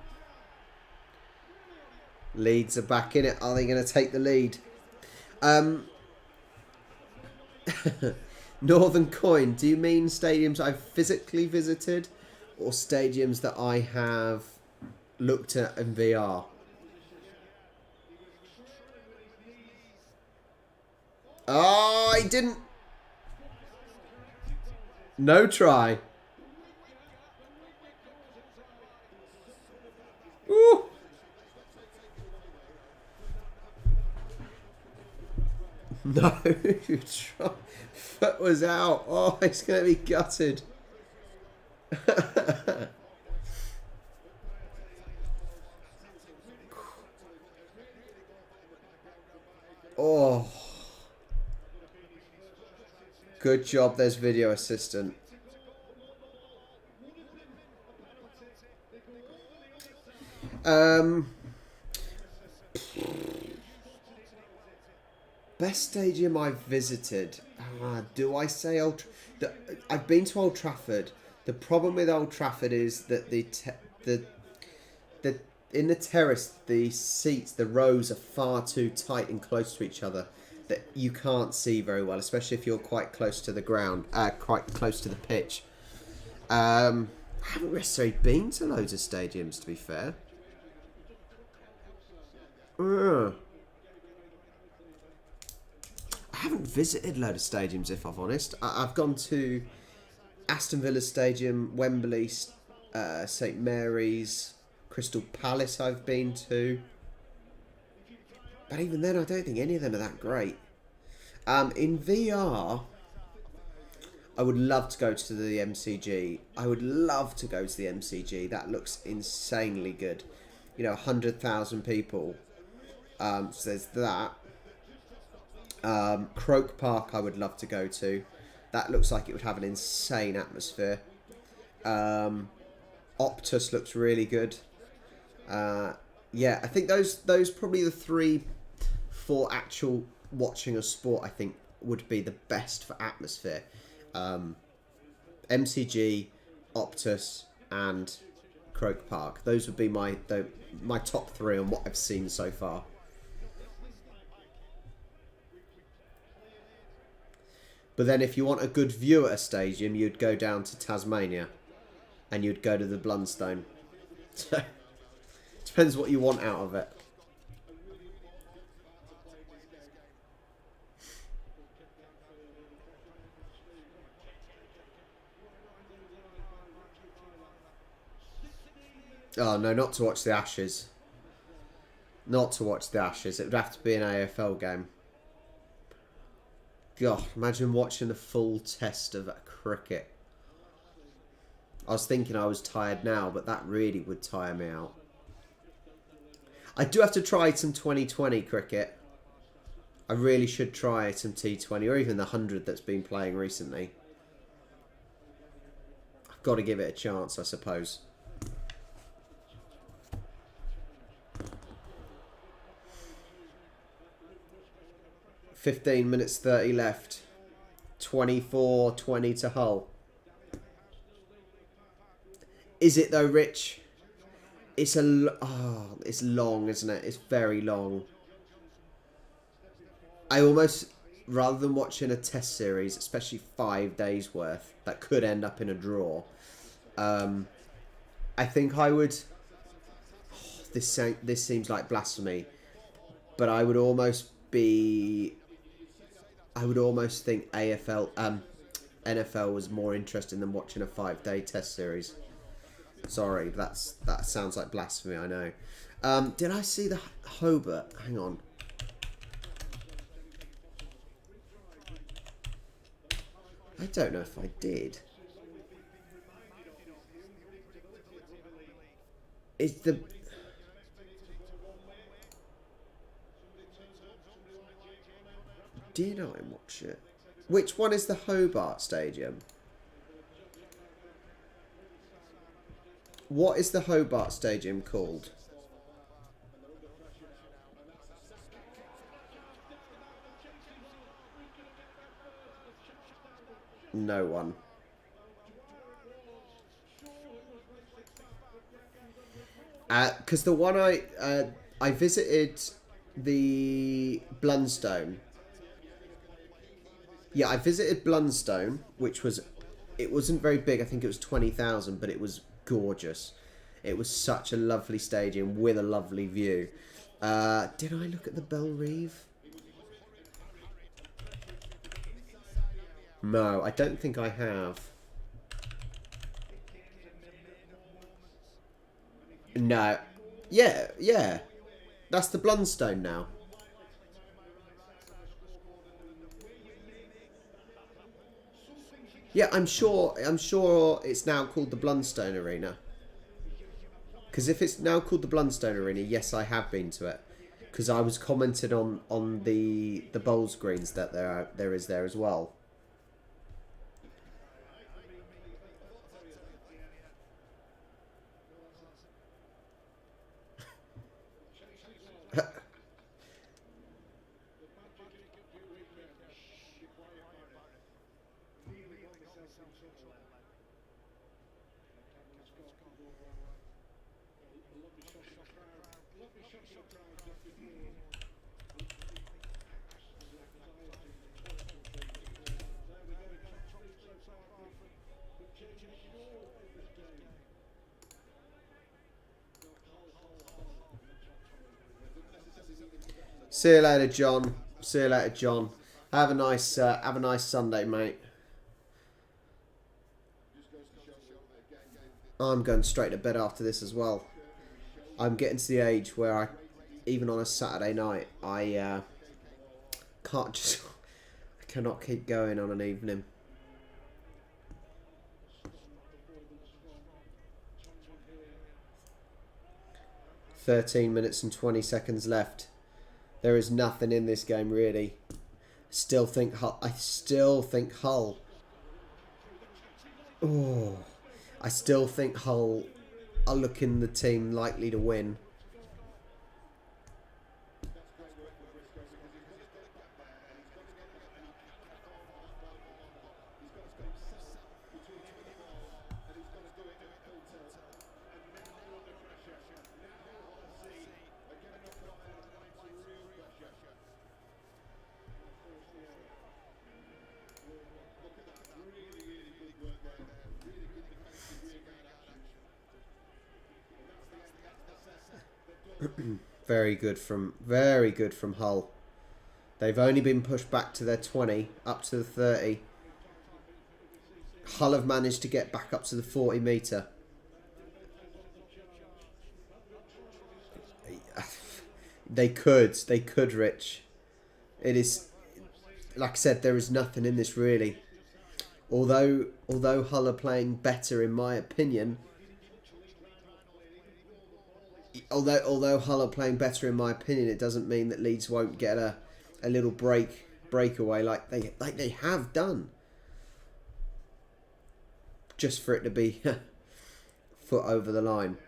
Leeds are back in it. Are they going to take the lead? Northern Coin. Do you mean stadiums I've physically visited or stadiums that I have looked at in VR? Oh, I didn't. No try. Ooh. No, foot was out. Oh, it's going to be gutted. Oh. Good job, there's video assistant. Best stadium I've visited. Do I say I've been to Old Trafford. The problem with Old Trafford is that in the terrace, the seats, the rows are far too tight and close to each other that you can't see very well, especially if you're quite close to the ground, quite close to the pitch. I haven't necessarily been to loads of stadiums, to be fair. I haven't visited a load of stadiums, if I'm honest. I've gone to Aston Villa Stadium, Wembley, St Mary's, Crystal Palace I've been to. But even then, I don't think any of them are that great. In VR, I would love to go to the MCG. I would love to go to the MCG. That looks insanely good. 100,000 people. So there's that. Croke Park I would love to go to. That looks like it would have an insane atmosphere. Optus looks really good. Yeah, I think those probably the three for actual watching a sport I think would be the best for atmosphere. MCG, Optus, and Croke Park. Those would be my top three on what I've seen so far. But then if you want a good view at a stadium, you'd go down to Tasmania and you'd go to the Blundstone. So, depends what you want out of it. Oh, no, not to watch the Ashes. Not to watch the Ashes. It would have to be an AFL game. God, imagine watching a full test of cricket. I was thinking I was tired now, but that really would tire me out. I do have to try some 2020 cricket. I really should try some T20 or even the 100 that's been playing recently. I've got to give it a chance, I suppose. (15 minutes 30 left). 24-20 to Hull. Is it though, Rich? It's it's long, isn't it? It's very long. I almost, rather than watching a test series, especially 5 days worth, that could end up in a draw, I think I would... This seems like blasphemy, but I would almost be... I would almost think NFL was more interesting than watching a 5-day test series. Sorry, that sounds like blasphemy, I know. Did I see the Hobart? Hang on. I don't know if I did. Is the... Did I watch it? Which one is the Hobart Stadium? What is the Hobart Stadium called? No one. Because the one I visited the Blundstone. Yeah, I visited Blundstone, which was... It wasn't very big. I think it was 20,000, but it was gorgeous. It was such a lovely stadium with a lovely view. Did I look at the Bellerive? No, I don't think I have. No. Yeah. That's the Blundstone now. Yeah, I'm sure it's now called the Blundstone Arena. Because if it's now called the Blundstone Arena, yes, I have been to it. Because I was commented on the bowls greens that there is there as well. See you later, John. See you later, John. Have a nice Sunday, mate. I'm going straight to bed after this as well. I'm getting to the age where even on a Saturday night, I can't just, I cannot keep going on an evening. "13 minutes and 20 seconds left. There is nothing in this game really. I still think Hull. Oh, I still think Hull are looking the team likely to win. Very good from Hull. They've only been pushed back to their 20, up to the 30. Hull have managed to get back up to the 40 metre. They could, Rich. It is, like I said, there is nothing in this really. Although Hull are playing better in my opinion. Although Hull are playing better in my opinion, it doesn't mean that Leeds won't get a little breakaway like they have done. Just for it to be foot over the line.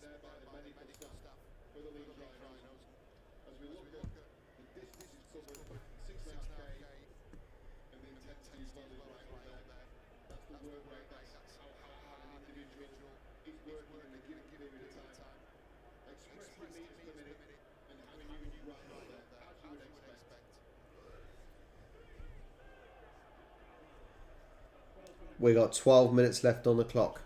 There by the medical staff for the Leeds Rhinos. As we look at the distance covered, 6.5k, and the intensity is slowly right there. That's the work rate. That's how hard an individual is working in a given period of time. Expressing meters per minute and having you right there, as you would expect. We got 12 minutes left on the clock.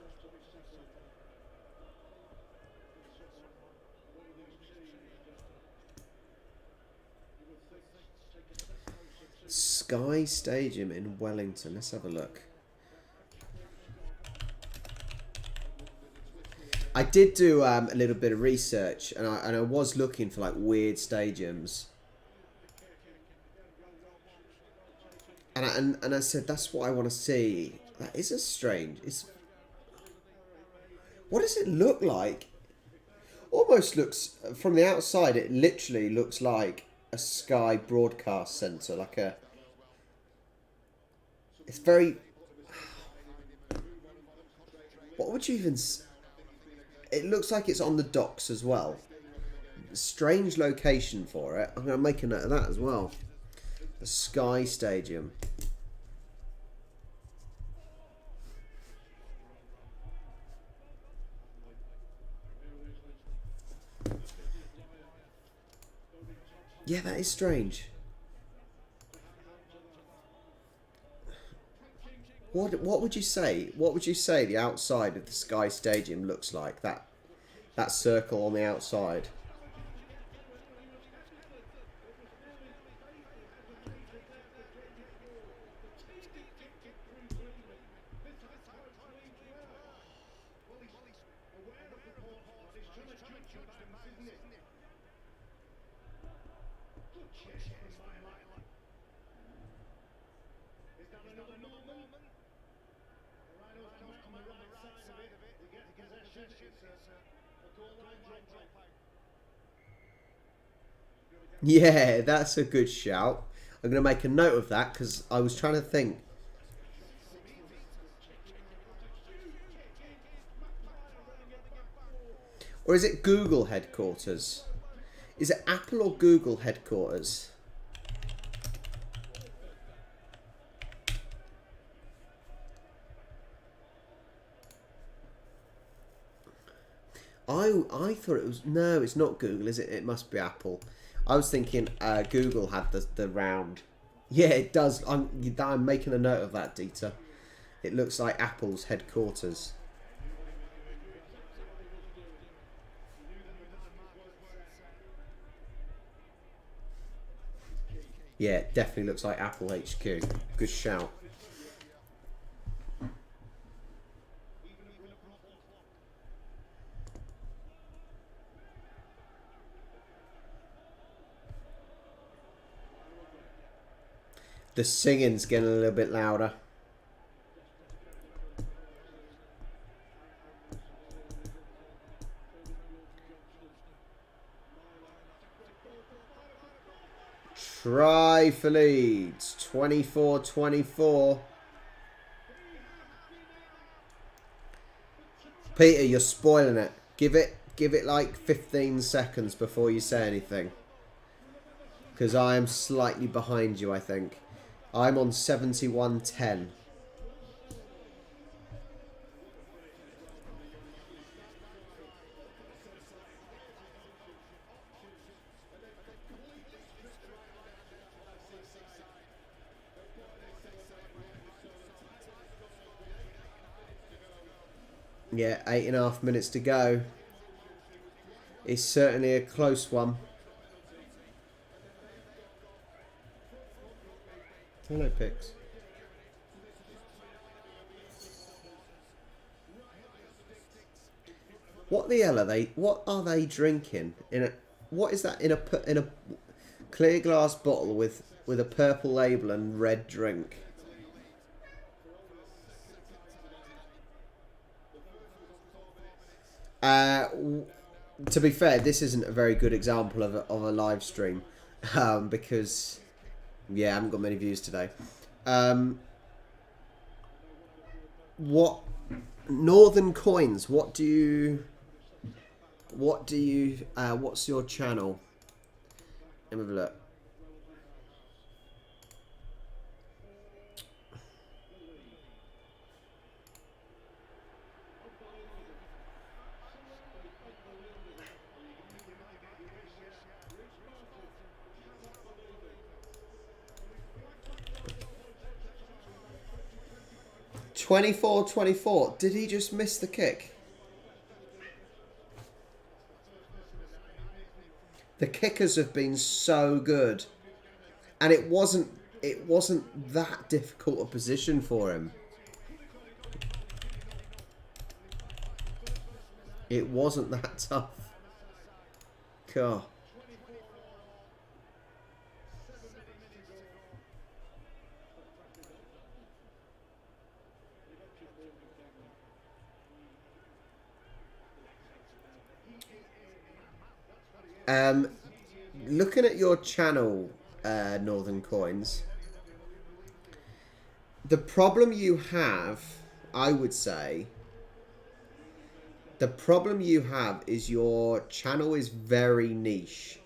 Sky Stadium in Wellington. Let's have a look. I did do a little bit of research, and I was looking for like weird stadiums. And I said that's what I want to see. That is a strange. What does it look like? Almost looks from the outside. It literally looks like a Sky broadcast centre, like a. It's very. What would you even? It looks like it's on the docks as well. Strange location for it. I'm going to make a note of that as well. The Sky Stadium. Yeah, that is strange. What would you say? What would you say the outside of the Sky Stadium looks like? That circle on the outside. Yeah, that's a good shout. I'm going to make a note of that because I was trying to think. Or is it Google headquarters? Is it Apple or Google headquarters? I thought it was... No, it's not Google, is it? It must be Apple. I was thinking Google had the round. Yeah, it does. I'm making a note of that, Dieter. It looks like Apple's headquarters. Yeah, it definitely looks like Apple HQ. Good shout. The singing's getting a little bit louder. Try for Leeds. 24-24. Peter, you're spoiling it. Give it like 15 seconds before you say anything. Because I am slightly behind you, I think. I'm on 71-10. Yeah, 8.5 minutes to go. It's certainly a close one. Hello, Pix. What the hell are they? What are they drinking? What is that in a clear glass bottle with a purple label and red drink? To be fair, this isn't a very good example of a live stream because, yeah, I haven't got many views today. What Northern Coins? What's your channel? Let me have a look. (24-24). Did he just miss the kick? The kickers have been so good, and it wasn't that difficult a position for him. It wasn't that tough. God. Looking at your channel, Northern Coins, the problem you have, I would say, the problem you have is your channel is very niche.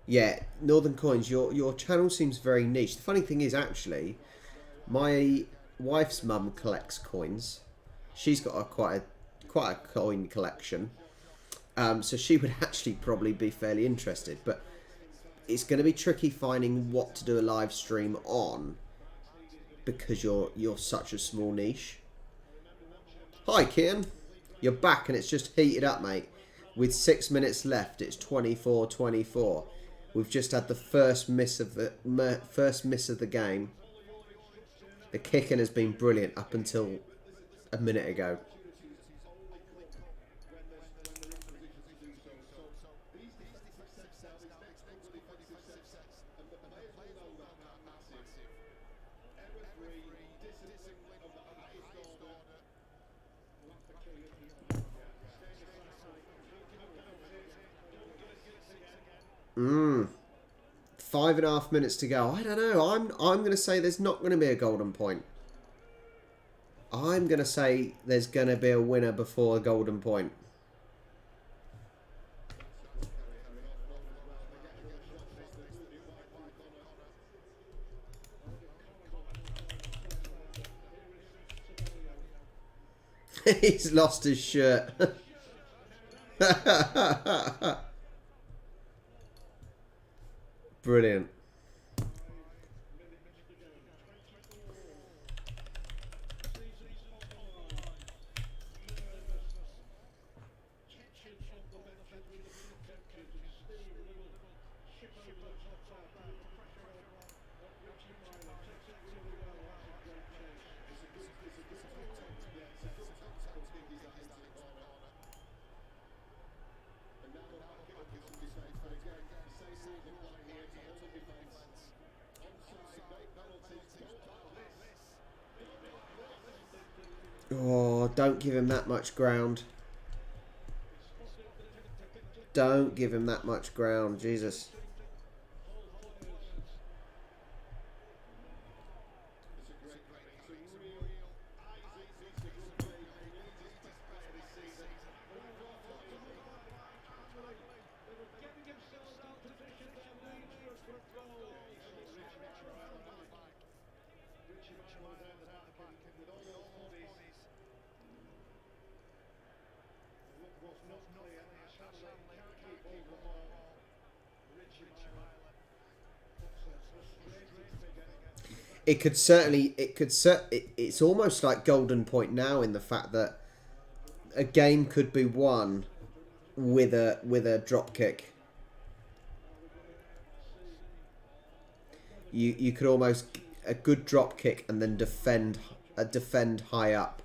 Yeah, Northern Coins, your channel seems very niche. The funny thing is, actually, my wife's mum collects coins. She's got quite a coin collection, so she would actually probably be fairly interested. But it's going to be tricky finding what to do a live stream on because you're such a small niche. Hi, Kian. You're back, and it's just heated up, mate. With 6 minutes left, it's 24-24. We've just had the first miss of the game. The kicking has been brilliant up until a minute ago. Mm. 5.5 minutes to go. I don't know. I'm going to say there's not going to be a golden point. I'm going to say there's going to be a winner before a golden point. He's lost his shirt. Brilliant. Oh, don't give him that much ground. Don't give him that much ground, Jesus. It could certainly, it's almost like golden point now in the fact that a game could be won with a drop kick. You could almost a good drop kick and then defend high up.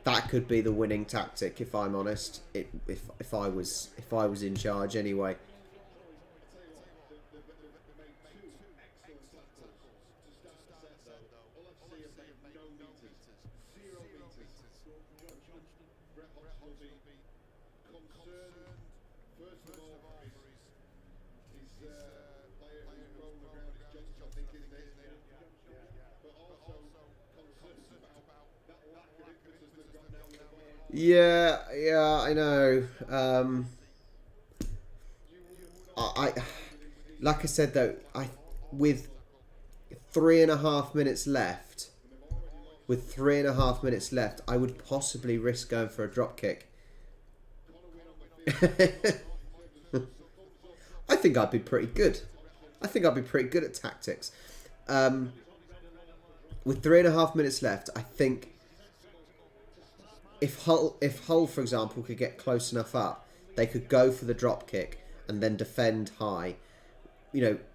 That could be the winning tactic, if I'm honest. If I was in charge anyway. Yeah, I know. I like I said though, with 3.5 minutes left, I would possibly risk going for a drop kick. I think I'd be pretty good. at tactics. With 3.5 minutes left, I think if Hull, for example, could get close enough up, they could go for the drop kick and then defend high,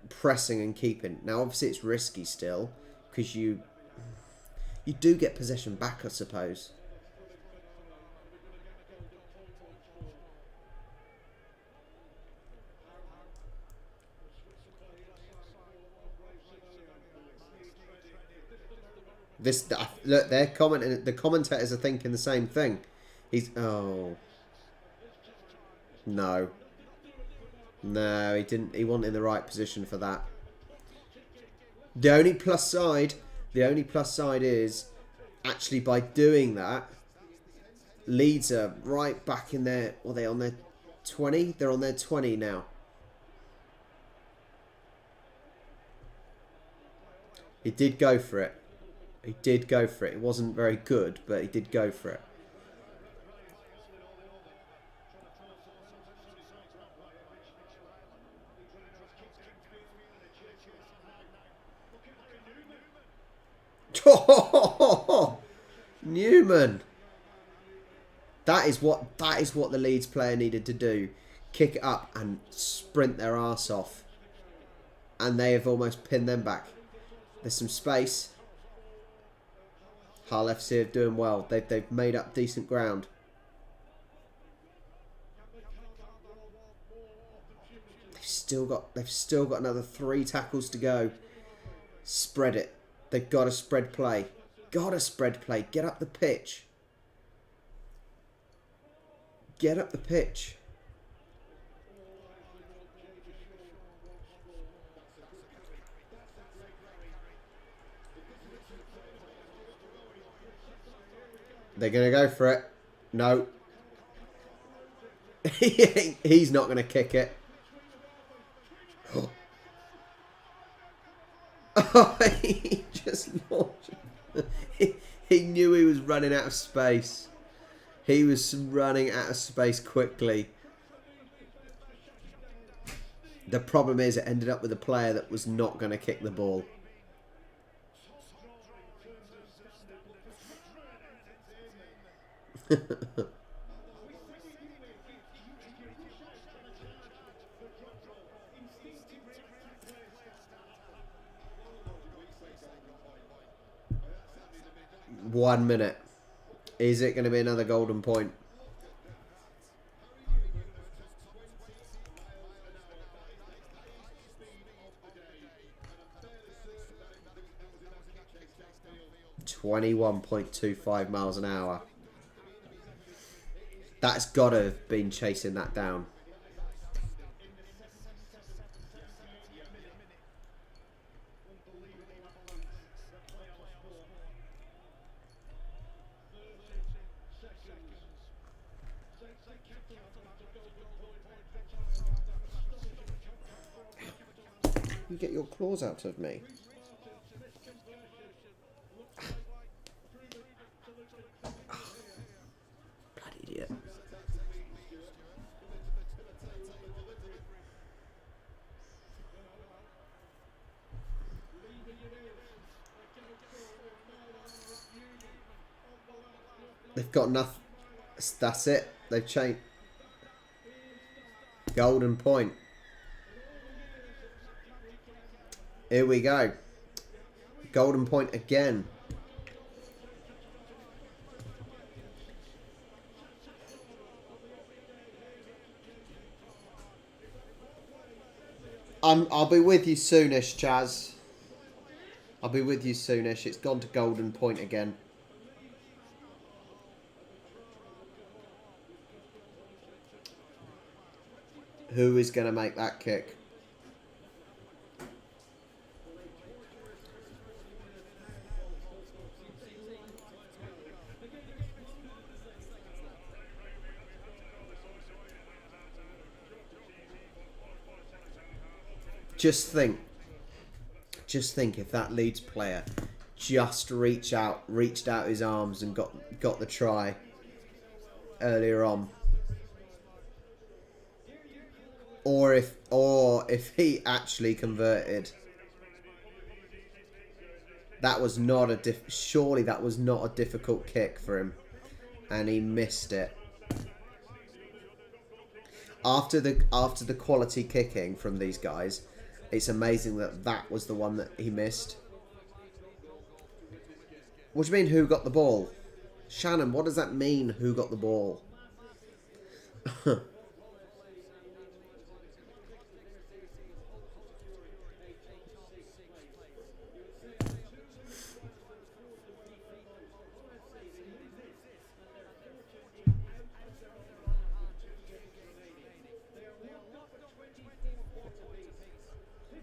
pressing and keeping. Now, obviously, it's risky still because you do get possession back, I suppose. Look, they're commenting. The commentators are thinking the same thing. No, he didn't. He wasn't in the right position for that. The only plus side is actually by doing that, Leeds are right back in there. Are they on their 20? They're on their 20 now. He did go for it. It wasn't very good, but he did go for it. Newman. That is what the Leeds player needed to do. Kick it up and sprint their arse off. And they have almost pinned them back. There's some space. Hull FC are doing well. They've made up decent ground. They've still got another 3 tackles to go. Spread it. They've got to spread play. Get up the pitch. They're going to go for it. No. He's not going to kick it. Oh, he just launched. He knew he was running out of space. He was running out of space quickly. The problem is it ended up with a player that was not going to kick the ball. One minute. Is it going to be another golden point? .25 miles an hour. That's got to have been chasing that down. You get your claws out of me. Bloody idiot. They've got nothing. That's it. They've changed. Golden point. Here we go. Golden point again. I'll be with you soonish, Chaz. I'll be with you soonish. It's gone to golden point again. Who is going to make that kick? Just think if that Leeds player just reached out his arms and got the try earlier on. Or if he actually converted. That was not surely that was not a difficult kick for him, and he missed it. After the quality kicking from these guys, it's amazing that was the one that he missed. What do you mean, who got the ball? Shannon, what does that mean, who got the ball?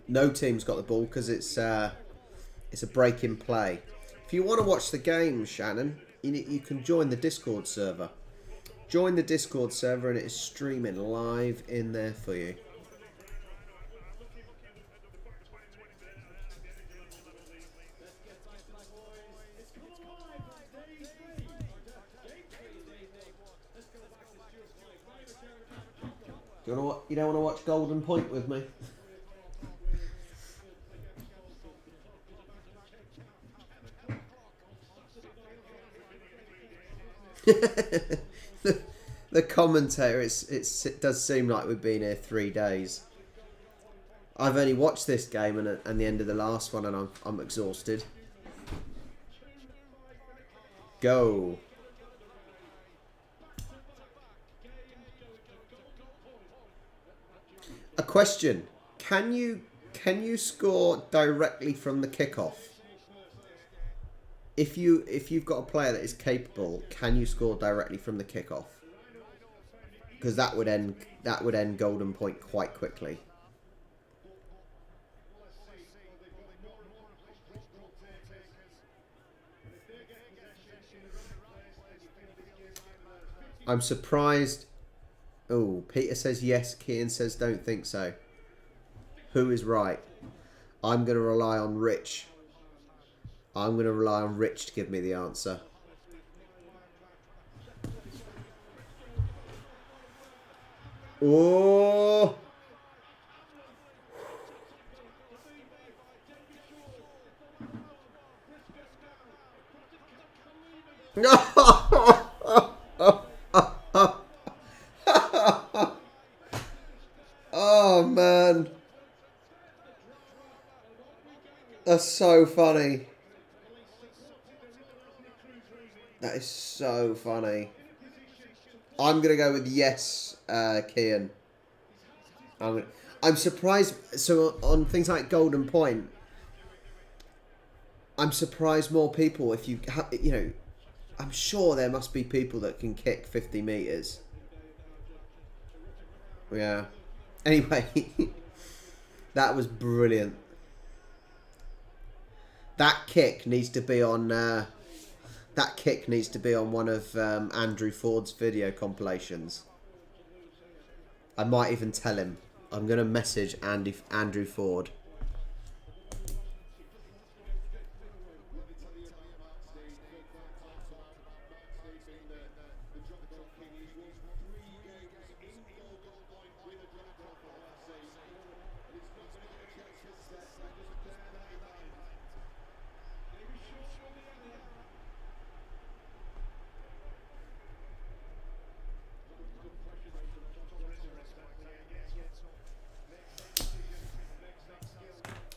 No team's got the ball because it's a break in play. If you want to watch the game, Shannon, you can join the Discord server. Join the Discord server and it is streaming live in there for you. You don't want to watch Golden Point with me? the commentator, it does seem like we've been here 3 days. I've only watched this game and the end of the last one, and I'm exhausted. Go. A question: Can you score directly from the kickoff? If you've got a player that is capable, can you score directly from the kickoff? Because that would end golden point quite quickly. I'm surprised. Oh, Peter says yes. Kian says don't think so. Who is right? I'm going to rely on Rich. I'm going to rely on Rich to give me the answer. Oh! Oh man, that's so funny. That is so funny. I'm gonna go with yes, Kian. I'm surprised. So on things like Golden Point, I'm surprised more people. If you I'm sure there must be people that can kick 50 meters. Yeah. Anyway, that was brilliant. That kick needs to be on. That kick needs to be on one of Andrew Ford's video compilations. I might even tell him. I'm gonna message Andrew Ford.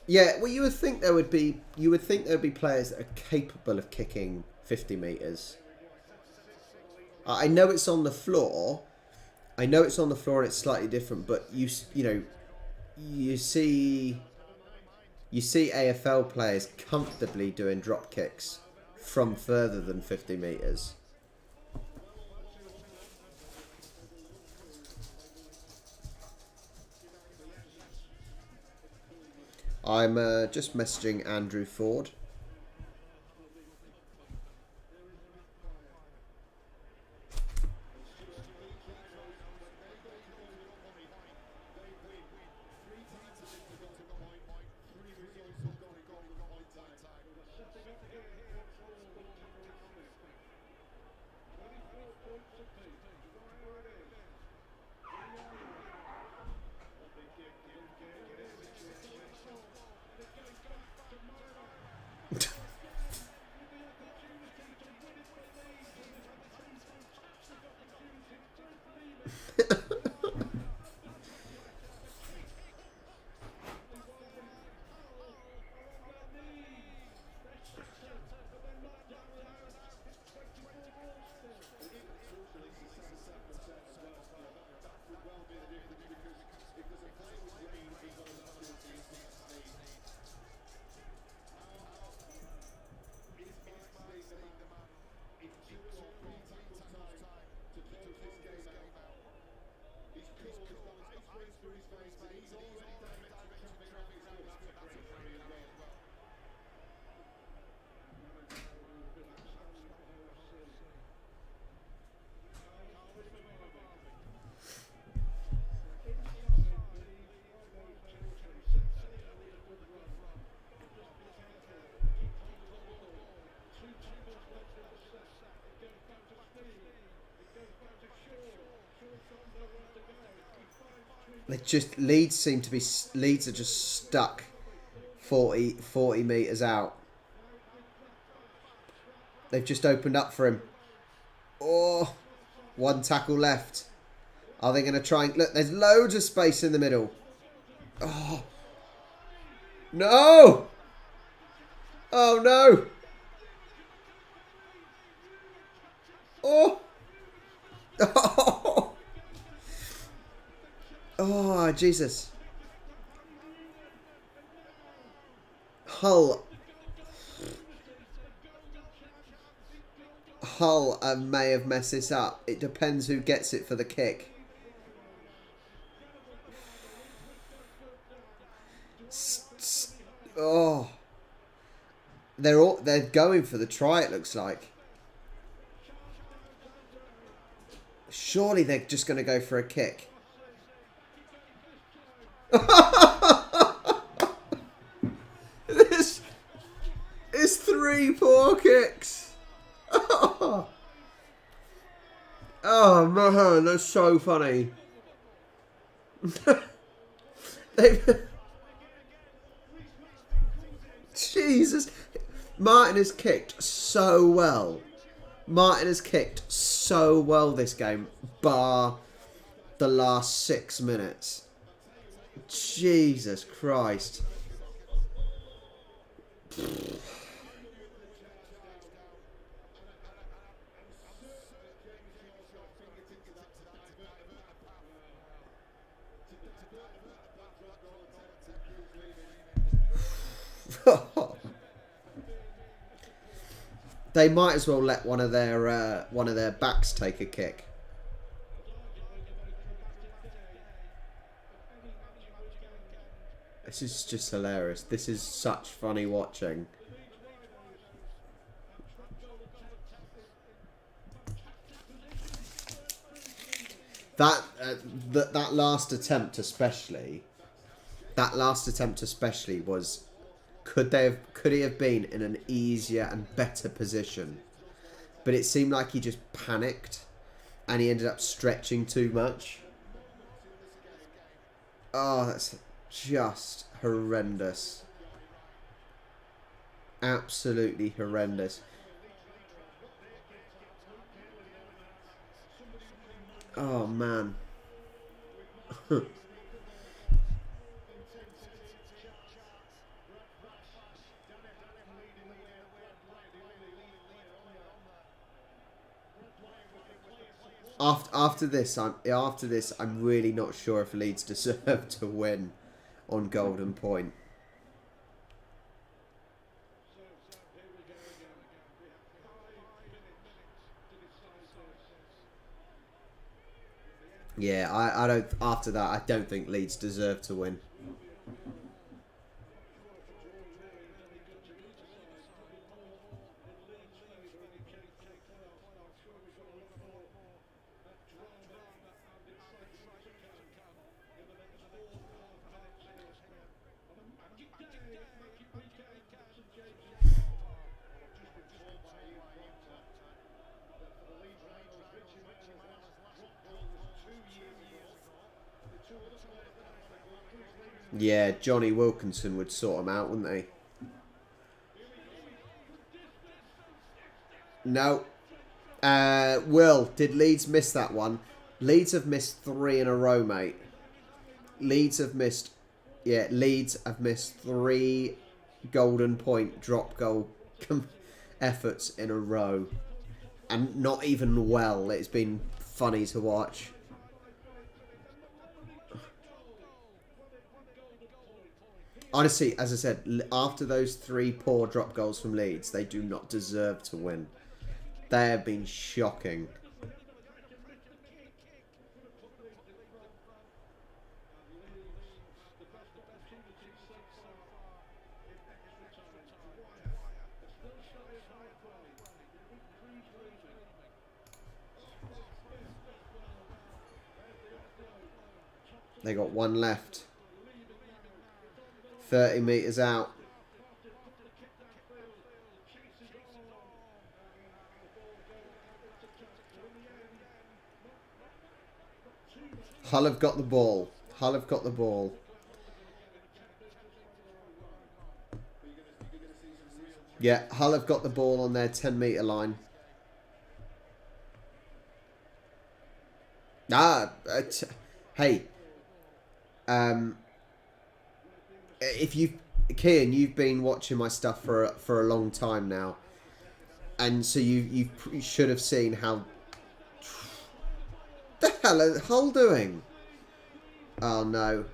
Yeah, well, you would think there would be players that are capable of kicking 50 meters. I know it's on the floor. I know it's on the floor and it's slightly different, but you see AFL players comfortably doing drop kicks from further than 50 meters. I'm just messaging Andrew Ford. Leeds are just stuck 40 metres out. They've just opened up for him. Oh, one tackle left. Are they going to try and... Look, there's loads of space in the middle. Oh. No! Oh, no! Oh! Oh! Oh, Jesus. Hull may have messed this up. It depends who gets it for the kick. Oh. They're going for the try, it looks like. Surely they're just going to go for a kick. This is 3 3 poor kicks. Oh, oh man, that's so funny. Jesus. Martin has kicked so well. Martin has kicked so well this game, bar the last 6 minutes. Jesus Christ. They might as well let one of their backs take a kick. This is just hilarious. This is such funny watching. That last attempt especially. That last attempt especially was. Could he have been in an easier and better position? But it seemed like he just panicked, and he ended up stretching too much. Oh, that's just horrendous. Absolutely horrendous. Oh man. After this, I'm really not sure if Leeds deserve to win on Golden Point. Yeah, I don't. After that, I don't think Leeds deserve to win. Yeah, Johnny Wilkinson would sort them out, wouldn't they? No. Will, did Leeds miss that one? Leeds have missed 3 in a row, mate. Leeds have missed 3 Golden Point drop goal efforts in a row. And not even well. It's been funny to watch. Honestly, as I said, after those 3 poor drop goals from Leeds, they do not deserve to win. They have been shocking. They got 1 left. 30 metres out. Hull have got the ball. Hull have got the ball. Yeah, Hull have got the ball on their 10-metre line. Hey. If you, Kian, you've been watching my stuff for a long time now, and so you should have seen how. The hell are Hull doing? Oh no.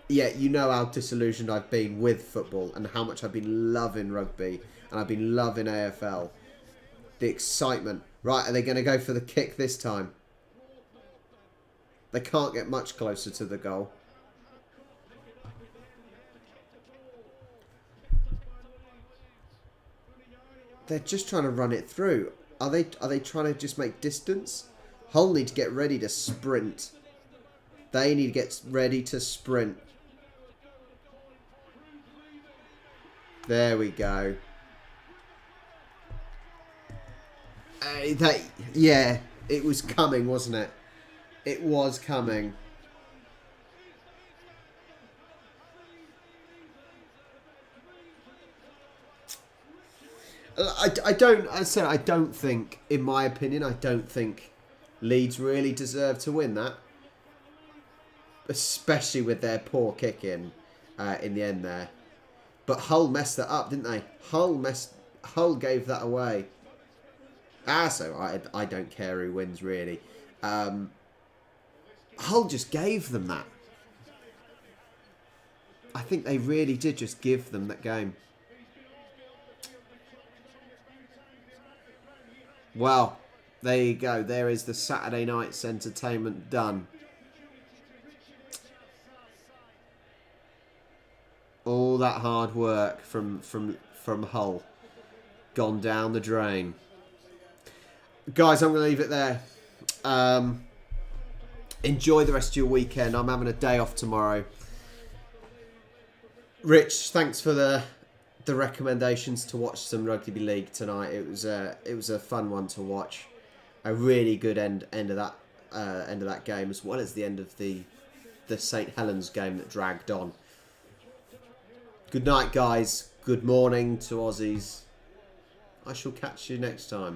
Yeah, you know how disillusioned I've been with football and how much I've been loving rugby and I've been loving AFL. The excitement. Right, are they going to go for the kick this time? They can't get much closer to the goal. They're just trying to run it through. Are they trying to just make distance? Hull need to get ready to sprint. They need to get ready to sprint. There we go. Yeah, it was coming, wasn't it? It was coming. I don't think, in my opinion, I don't think Leeds really deserve to win that. Especially with their poor kick in the end there. But Hull messed that up, didn't they? Hull gave that away. So I don't care who wins, really. Hull just gave them that. I think they really did just give them that game. Well, there you go. There is the Saturday night's entertainment done. All that hard work from Hull gone down the drain. Guys, I'm going to leave it there. Enjoy the rest of your weekend. I'm having a day off tomorrow. Rich, thanks for the recommendations to watch some rugby league tonight. It was a fun one to watch. A really good end of that game, as well as the end of the St Helens game that dragged on. Good night, guys. Good morning to Aussies. I shall catch you next time.